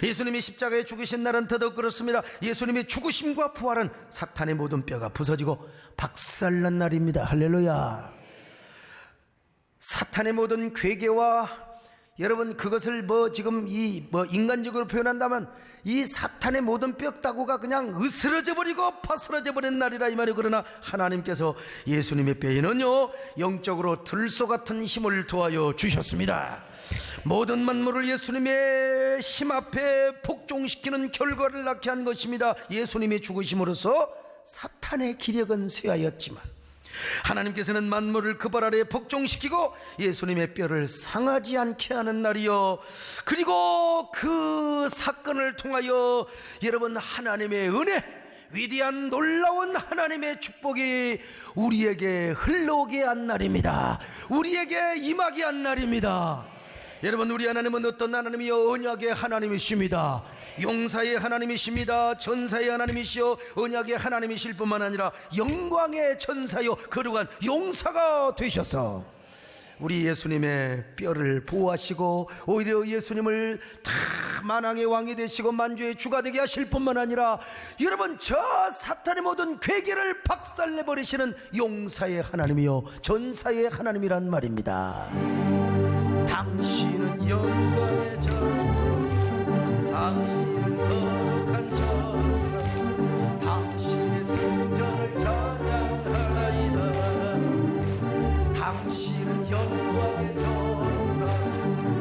예수님이 십자가에 죽으신 날은 더더욱 그렇습니다. 예수님의 죽으심과 부활은 사탄의 모든 뼈가 부서지고 박살난 날입니다. 할렐루야. 사탄의 모든 괴계와 여러분, 그것을 지금 인간적으로 표현한다면 이 사탄의 모든 뼈다구가 그냥 으스러져 버리고 파스러져 버린 날이라 이 말이에요. 그러나 하나님께서 예수님의 뼈에는요, 영적으로 들소 같은 힘을 더하여 주셨습니다. 모든 만물을 예수님의 힘 앞에 복종시키는 결과를 낳게 한 것입니다. 예수님의 죽으심으로써 사탄의 기력은 쇠하였지만 하나님께서는 만물을 그 발 아래에 복종시키고 예수님의 뼈를 상하지 않게 하는 날이요, 그리고 그 사건을 통하여 여러분 하나님의 은혜, 위대한 놀라운 하나님의 축복이 우리에게 흘러오게 한 날입니다. 우리에게 임하게 한 날입니다. 여러분, 우리 하나님은 어떤 하나님이요? 언약의 하나님이십니다. 용사의 하나님이십니다. 전사의 하나님이시여 언약의 하나님이실 뿐만 아니라 영광의 전사요 거룩한 용사가 되셔서 우리 예수님의 뼈를 보호하시고 오히려 예수님을 다 만왕의 왕이 되시고 만주의 주가 되게 하실 뿐만 아니라 여러분, 저 사탄의 모든 괴계를 박살내버리시는 용사의 하나님이요 전사의 하나님이란 말입니다. 당신은 영광의 전, 당신은 거룩한 전사, 당신의 승전을 찬양하나이다. 당신은 영광의 전사,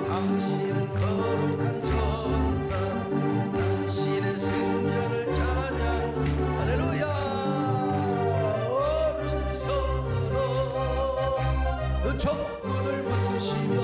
당신은 거룩한 전사, 당신의 승전을 찬양. 할렐루야. 오른손으로 그 적군을 부수시며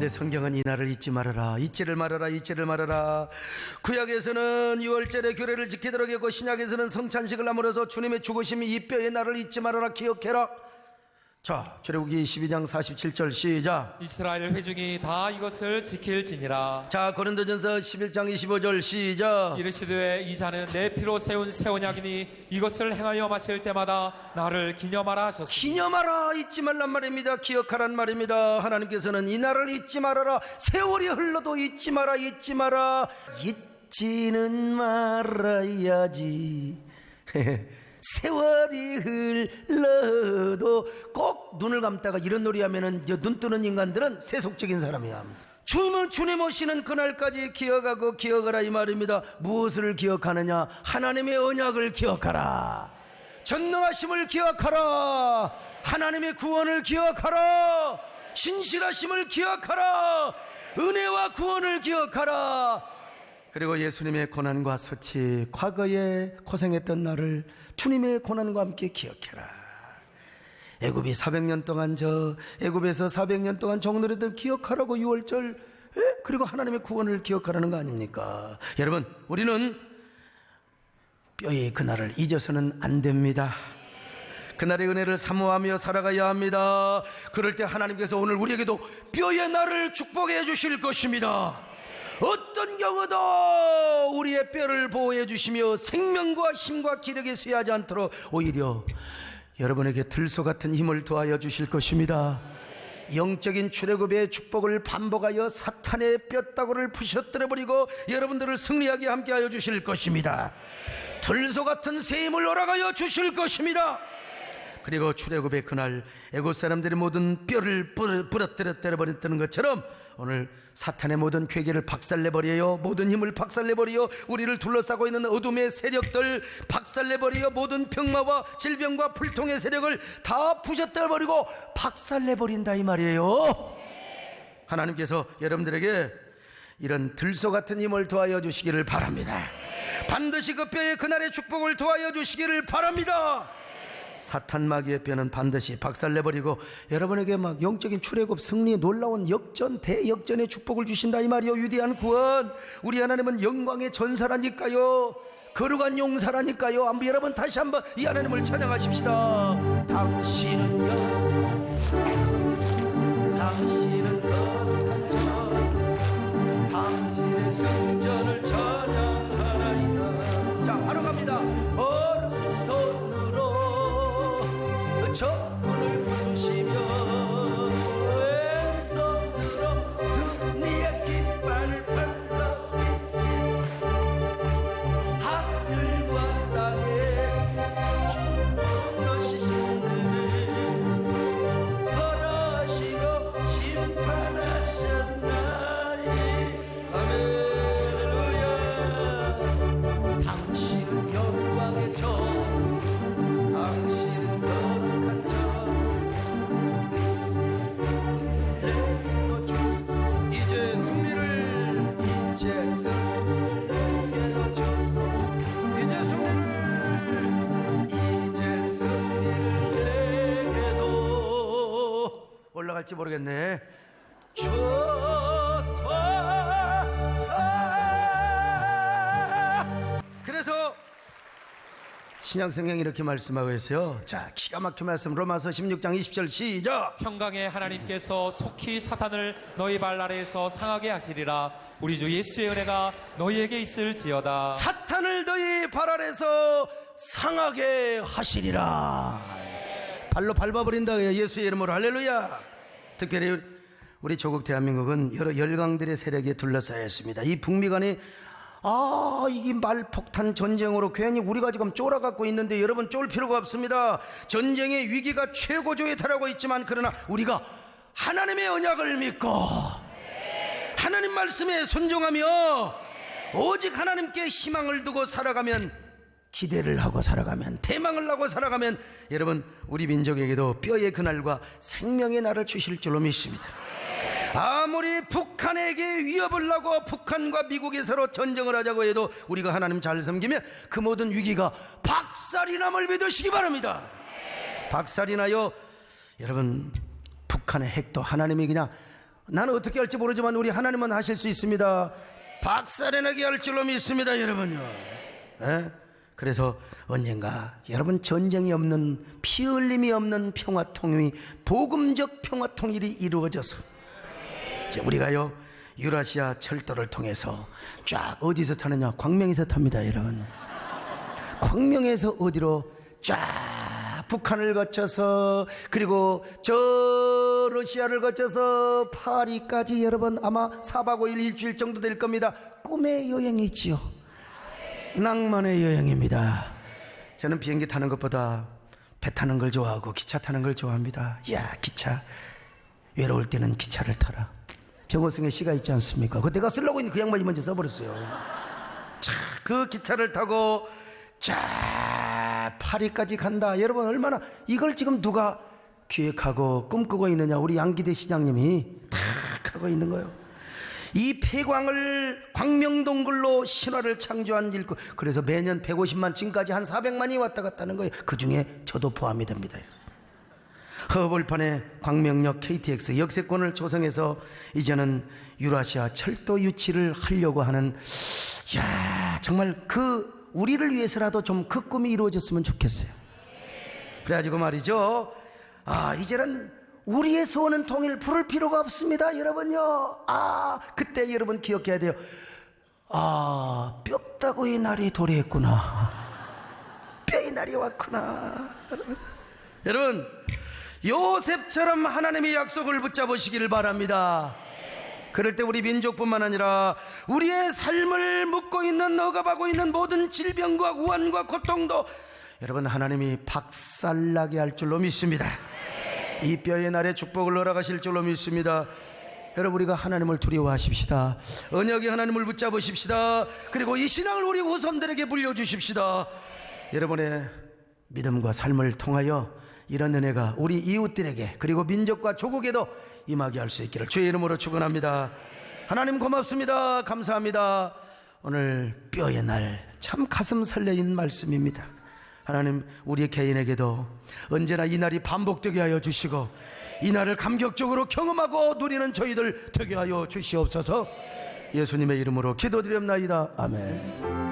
성경은 이 날을 잊지 말아라, 잊지를 말아라, 잊지를 말아라. 구약에서는 유월절의 규례를 지키도록 했고 신약에서는 성찬식을 함으로써 주님의 죽으심이 이 뼈의 날을 잊지 말아라, 기억해라. 자, 출애굽기 12장 47절 시작. 이스라엘 회중이 다 이것을 지킬지니라. 자, 고린도전서 11장 25절 시작. 이르시되 이 잔은 내 피로 세운 새 언약이니 이것을 행하여 마실 때마다 나를 기념하라 하셨습니다. 기념하라, 잊지 말란 말입니다. 기억하란 말입니다. 하나님께서는 이 날을 잊지 말아라, 세월이 흘러도 잊지 마라, 잊지 마라. 잊지는 말아야지. 세월이 흘러도 꼭 눈을 감다가 이런 놀이 하면은 눈 뜨는 인간들은 세속적인 사람이야. 주님 오시는 그날까지 기억하고 기억하라 이 말입니다. 무엇을 기억하느냐? 하나님의 언약을 기억하라, 전능하심을 기억하라, 하나님의 구원을 기억하라, 신실하심을 기억하라, 은혜와 구원을 기억하라. 그리고 예수님의 고난과 수치, 과거에 고생했던 나를 주님의 고난과 함께 기억해라. 애굽이 400년 동안 애굽에서 400년 동안 종노릇을 기억하라고 유월절, 그리고 하나님의 구원을 기억하라는 거 아닙니까? 여러분, 우리는 뼈의 그날을 잊어서는 안 됩니다. 그날의 은혜를 사모하며 살아가야 합니다. 그럴 때 하나님께서 오늘 우리에게도 뼈의 날을 축복해 주실 것입니다. 어떤 경우도 우리의 뼈를 보호해 주시며 생명과 힘과 기력에 쇠하지 않도록 오히려 여러분에게 들소 같은 힘을 더하여 주실 것입니다. 영적인 출애굽의 축복을 반복하여 사탄의 뼈다구를 부셔뜨려 버리고 여러분들을 승리하게 함께하여 주실 것입니다. 들소 같은 새 힘을 허락하여 주실 것입니다. 그리고 출애굽의 그날 애굽 사람들의 모든 뼈를 부러뜨려 버렸다는 것처럼 오늘 사탄의 모든 괴계를 박살내버려요. 모든 힘을 박살내버려요. 우리를 둘러싸고 있는 어둠의 세력들 박살내버려요. 모든 병마와 질병과 불통의 세력을 다 부셔뜨려버리고 박살내버린다 이 말이에요. 하나님께서 여러분들에게 이런 들소 같은 힘을 더하여 주시기를 바랍니다. 반드시 그 뼈의 그날의 축복을 더하여 주시기를 바랍니다. 사탄 마귀의 뼈는 반드시 박살내버리고 여러분에게 막 영적인 출애굽 승리의 놀라운 역전 대역전의 축복을 주신다 이 말이요. 위대한 구원. 우리 하나님은 영광의 전사라니까요. 거룩한 용사라니까요. 한번 여러분 다시 한번 이 하나님을 찬양하십시다. 당신은 거룩한 전, 당신의 승전을 찬양하나이다. 자, 바로 갑니다. 오른손으로 적군을 부수시며 왼손으로 승리의 깃발을 펼쳐주시 하늘과 땅에 너시는 벌하시고 심판하셨나이. 할렐루야. 당신은 영광의 전, 당신은 올라갈지 모르겠네. 그래서 신약성경이 이렇게 말씀하고 있어요. 자, 기가 막힌 말씀 로마서 16장 20절 시작. 평강의 하나님께서 속히 사탄을 너희 발 아래에서 상하게 하시리라. 우리 주 예수의 은혜가 너희에게 있을지어다. 사탄을 너희 발 아래에서 상하게 하시리라. 발로 밟아버린다. 예수의 이름으로 할렐루야. 특별히 우리 조국 대한민국은 여러 열강들의 세력에 둘러싸여 있습니다. 이 북미 간에 이게 말폭탄 전쟁으로 괜히 우리가 지금 쫄아갖고 있는데 여러분 쫄 필요가 없습니다. 전쟁의 위기가 최고조에 달하고 있지만 그러나 우리가 하나님의 언약을 믿고 하나님 말씀에 순종하며 오직 하나님께 희망을 두고 살아가면, 기대를 하고 살아가면, 대망을 하고 살아가면 여러분 우리 민족에게도 뼈의 그날과 생명의 날을 주실 줄로 믿습니다. 아무리 북한에게 위협을 하고 북한과 미국이 서로 전쟁을 하자고 해도 우리가 하나님 잘 섬기면 그 모든 위기가 박살이 남을 믿으시기 바랍니다. 박살이 나요. 여러분 북한의 핵도 하나님이 그냥, 나는 어떻게 할지 모르지만 우리 하나님은 하실 수 있습니다. 박살이 나게 할 줄로 믿습니다. 여러분요. 그래서 언젠가 여러분 전쟁이 없는, 피 흘림이 없는 평화통일이, 복음적 평화통일이 이루어져서 우리가요 유라시아 철도를 통해서 쫙 어디서 타느냐? 광명에서 탑니다. 여러분 광명에서 어디로 쫙 북한을 거쳐서 그리고 저 러시아를 거쳐서 파리까지 여러분 아마 4박 5일 일주일 정도 될 겁니다. 꿈의 여행이지요. 낭만의 여행입니다. 저는 비행기 타는 것보다 배 타는 걸 좋아하고 기차 타는 걸 좋아합니다. 야, 기차 외로울 때는 기차를 타라. 정호승의 시가 있지 않습니까? 그거 내가 쓰려고 있는 그 양반이 먼저 써버렸어요. 자, 그 기차를 타고 자 파리까지 간다. 여러분 얼마나 이걸 지금 누가 기획하고 꿈꾸고 있느냐? 우리 양기대 시장님이 다 하고 있는 거예요. 이 폐광을 광명동굴로 신화를 창조한 일꾼. 그래서 매년 150만 층까지 한 400만이 왔다 갔다 하는 거예요. 그 중에 저도 포함이 됩니다. 허벌판에 광명역 KTX 역세권을 조성해서 이제는 유라시아 철도 유치를 하려고 하는, 야 정말 그 우리를 위해서라도 좀 그 꿈이 이루어졌으면 좋겠어요. 그래가지고 말이죠, 이제는 우리의 소원은 통일 부를 필요가 없습니다. 여러분요, 그때 여러분 기억해야 돼요. 뼈다구의 날이 도래했구나. 뼈의 날이 왔구나. 여러분. 여러분, 요셉처럼 하나님의 약속을 붙잡으시기를 바랍니다. 그럴 때 우리 민족뿐만 아니라 우리의 삶을 묶고 있는, 억압하고 있는 모든 질병과 우환과 고통도 여러분 하나님이 박살나게 할 줄로 믿습니다. 이 뼈의 날에 축복을 허락하실 줄로 믿습니다. 여러분, 우리가 하나님을 두려워하십시다. 언약의 하나님을 붙잡으십시다. 그리고 이 신앙을 우리 후손들에게 물려주십시다. 여러분의 믿음과 삶을 통하여 이런 은혜가 우리 이웃들에게, 그리고 민족과 조국에도 임하게 할 수 있기를 주의 이름으로 축원합니다. 하나님 고맙습니다. 감사합니다. 오늘 뼈의 날 참 가슴 설레인 말씀입니다. 하나님, 우리 개인에게도 언제나 이 날이 반복되게 하여 주시고 이 날을 감격적으로 경험하고 누리는 저희들 되게 하여 주시옵소서. 예수님의 이름으로 기도드립나이다. 아멘.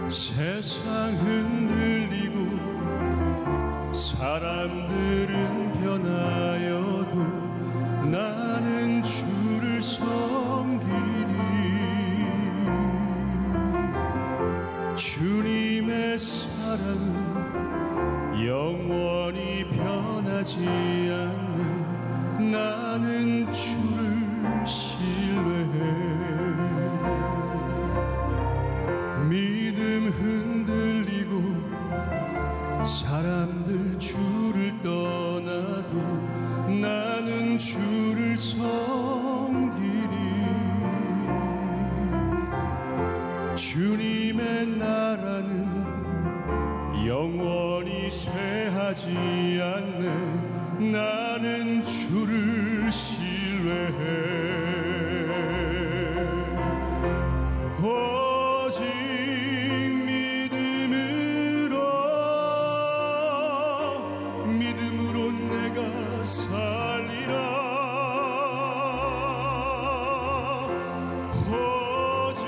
세상 흔들리고 사람들은 변하여도 나는 주를 섬기리. 주님의 사랑은 영원히 변하지 않네. 나는 주를 신뢰해. 믿음 흔들리고 사람들 주를 떠나도 나는 주를 섬기리. 주님의 나라는 영원히 쇠하지 않네. 나는 주를 신뢰해. 오직 믿음으로 내가 살리라. 오직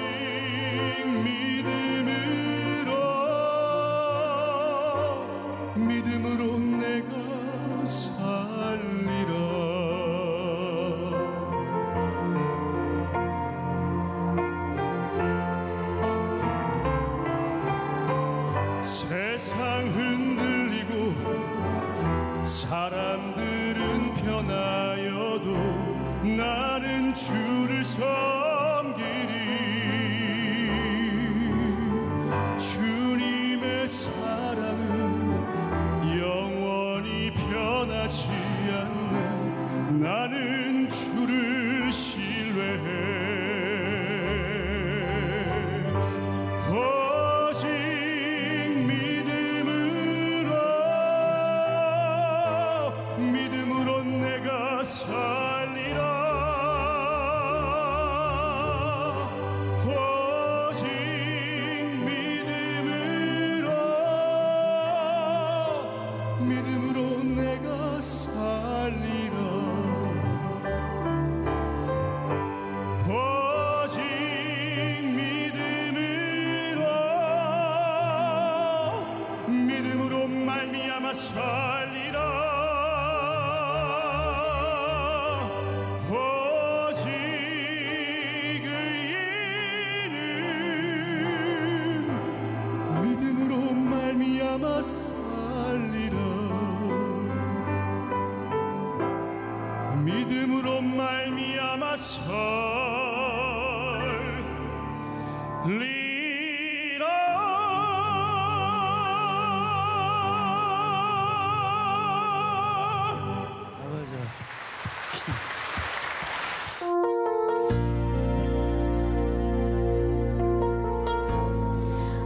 믿음으로 내가 살리라. 세상 흔들리고 사람들은 변하여도 나는 주를 섬기리. 주님의 사랑은 영원히 변하지 않네. 나는 주를 신뢰해. 믿음으로 내가 살리라. 오직 믿음으로 내가 살리라. 오직 믿음으로 말미암아 살리라. 믿음으로 말미암아 살리라. 믿음으로 말미암아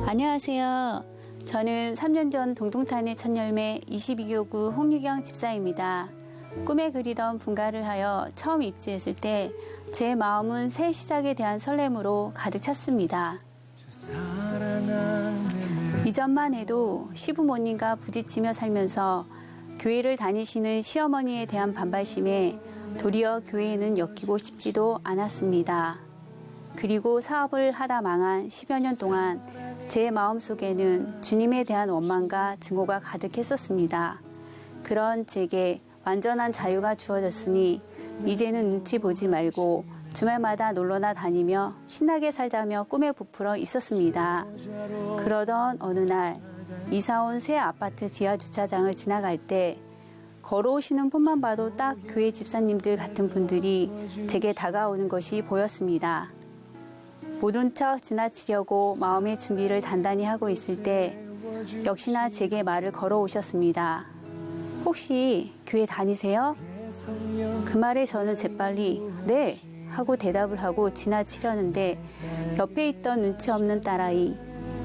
안녕하세요. 저는 3년 전 동동탄의 첫 열매 22교구 홍유경 집사입니다. 꿈에 그리던 분가를 하여 처음 입주했을 때 제 마음은 새 시작에 대한 설렘으로 가득 찼습니다. 이전만 해도 시부모님과 부딪히며 살면서 교회를 다니시는 시어머니에 대한 반발심에 도리어 교회에는 엮이고 싶지도 않았습니다. 그리고 사업을 하다 망한 10여 년 동안 제 마음속에는 주님에 대한 원망과 증오가 가득했었습니다. 그런 제게 완전한 자유가 주어졌으니 이제는 눈치 보지 말고 주말마다 놀러나 다니며 신나게 살자며 꿈에 부풀어 있었습니다. 그러던 어느 날 이사온 새 아파트 지하 주차장을 지나갈 때 걸어오시는 분만 봐도 딱 교회 집사님들 같은 분들이 제게 다가오는 것이 보였습니다. 모른 척 지나치려고 마음의 준비를 단단히 하고 있을 때 역시나 제게 말을 걸어오셨습니다. 혹시 교회 다니세요? 그 말에 저는 재빨리 네 하고 대답을 하고 지나치려는데 옆에 있던 눈치 없는 딸아이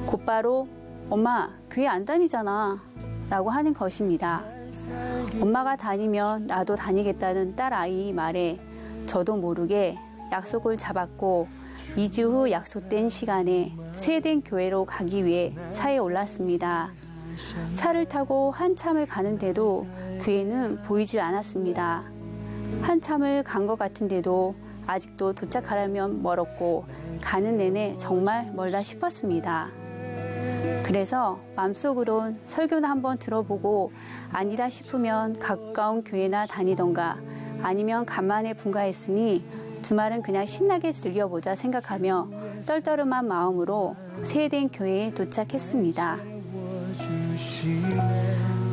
곧바로 엄마 교회 안 다니잖아 라고 하는 것입니다. 엄마가 다니면 나도 다니겠다는 딸아이 말에 저도 모르게 약속을 잡았고 2주 후 약속된 시간에 세된 교회로 가기 위해 차에 올랐습니다. 차를 타고 한참을 가는데도 교회는 보이질 않았습니다. 한참을 간 것 같은데도 아직도 도착하려면 멀었고 가는 내내 정말 멀다 싶었습니다. 그래서 마음속으론 설교나 한번 들어보고 아니다 싶으면 가까운 교회나 다니던가 아니면 간만에 분가했으니 주말은 그냥 신나게 즐겨보자 생각하며 떨떠름한 마음으로 세된 교회에 도착했습니다.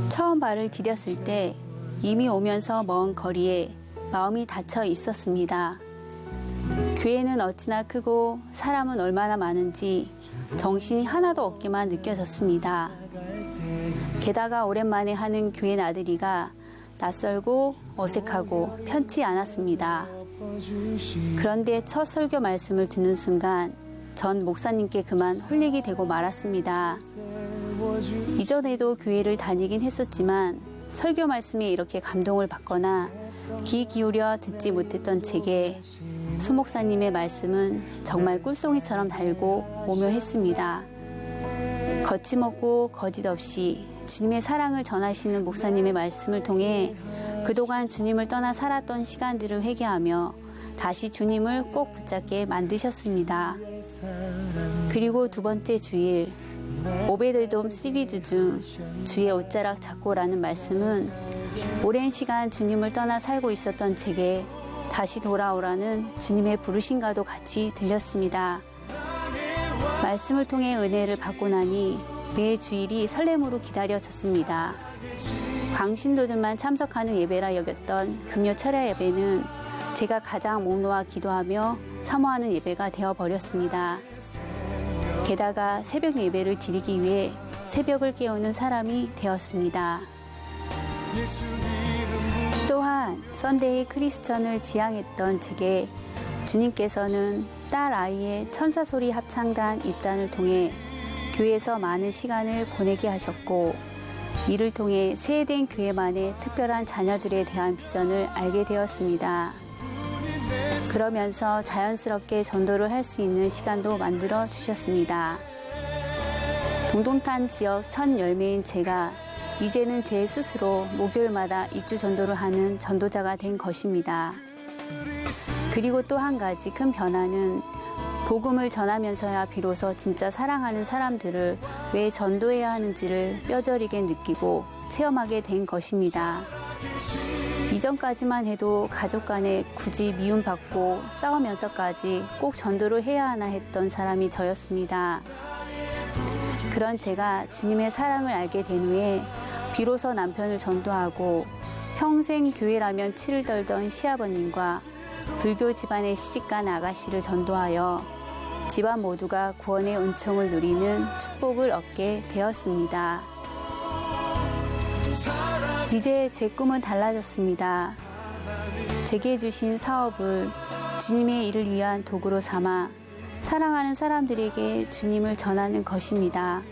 처음 발을 디뎠을 때 이미 오면서 먼 거리에 마음이 닫혀 있었습니다. 교회는 어찌나 크고 사람은 얼마나 많은지 정신이 하나도 없게만 느껴졌습니다. 게다가 오랜만에 하는 교회 나들이가 낯설고 어색하고 편치 않았습니다. 그런데 첫 설교 말씀을 듣는 순간 전 목사님께 그만 홀리게 되고 말았습니다. 이전에도 교회를 다니긴 했었지만 설교 말씀에 이렇게 감동을 받거나 귀 기울여 듣지 못했던 제게 수 목사님의 말씀은 정말 꿀송이처럼 달고 오묘했습니다. 거침없고 거짓 없이 주님의 사랑을 전하시는 목사님의 말씀을 통해 그동안 주님을 떠나 살았던 시간들을 회개하며 다시 주님을 꼭 붙잡게 만드셨습니다. 그리고 두 번째 주일 오베드돔 시리즈 중 주의 옷자락 잡고라는 말씀은 오랜 시간 주님을 떠나 살고 있었던 제게 다시 돌아오라는 주님의 부르심과도 같이 들렸습니다. 말씀을 통해 은혜를 받고 나니 매 주일이 설렘으로 기다려졌습니다. 광신도들만 참석하는 예배라 여겼던 금요 철야 예배는 제가 가장 목 놓아 기도하며 사모하는 예배가 되어버렸습니다. 게다가 새벽 예배를 드리기 위해 새벽을 깨우는 사람이 되었습니다. 또한 썬데이 크리스천을 지향했던 제게 주님께서는 딸 아이의 천사소리 합창단 입단을 통해 교회에서 많은 시간을 보내게 하셨고 이를 통해 세해된 교회만의 특별한 자녀들에 대한 비전을 알게 되었습니다. 그러면서 자연스럽게 전도를 할 수 있는 시간도 만들어 주셨습니다. 동동탄 지역 첫 열매인 제가 이제는 제 스스로 목요일마다 입주 전도를 하는 전도자가 된 것입니다. 그리고 또 한 가지 큰 변화는 복음을 전하면서야 비로소 진짜 사랑하는 사람들을 왜 전도해야 하는지를 뼈저리게 느끼고 체험하게 된 것입니다. 이전까지만 해도 가족 간에 굳이 미움받고 싸우면서까지 꼭 전도를 해야 하나 했던 사람이 저였습니다. 그런 제가 주님의 사랑을 알게 된 후에 비로소 남편을 전도하고 평생 교회라면 치를 떨던 시아버님과 불교 집안의 시집간 아가씨를 전도하여 집안 모두가 구원의 은총을 누리는 축복을 얻게 되었습니다. 이제 제 꿈은 달라졌습니다. 제게 주신 사업을 주님의 일을 위한 도구로 삼아 사랑하는 사람들에게 주님을 전하는 것입니다.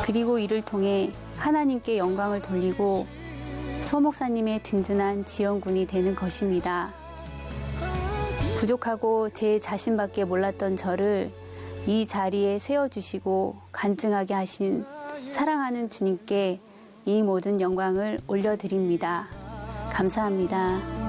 그리고 이를 통해 하나님께 영광을 돌리고 소 목사님의 든든한 지원군이 되는 것입니다. 부족하고 제 자신밖에 몰랐던 저를 이 자리에 세워주시고 간증하게 하신 사랑하는 주님께 이 모든 영광을 올려드립니다. 감사합니다.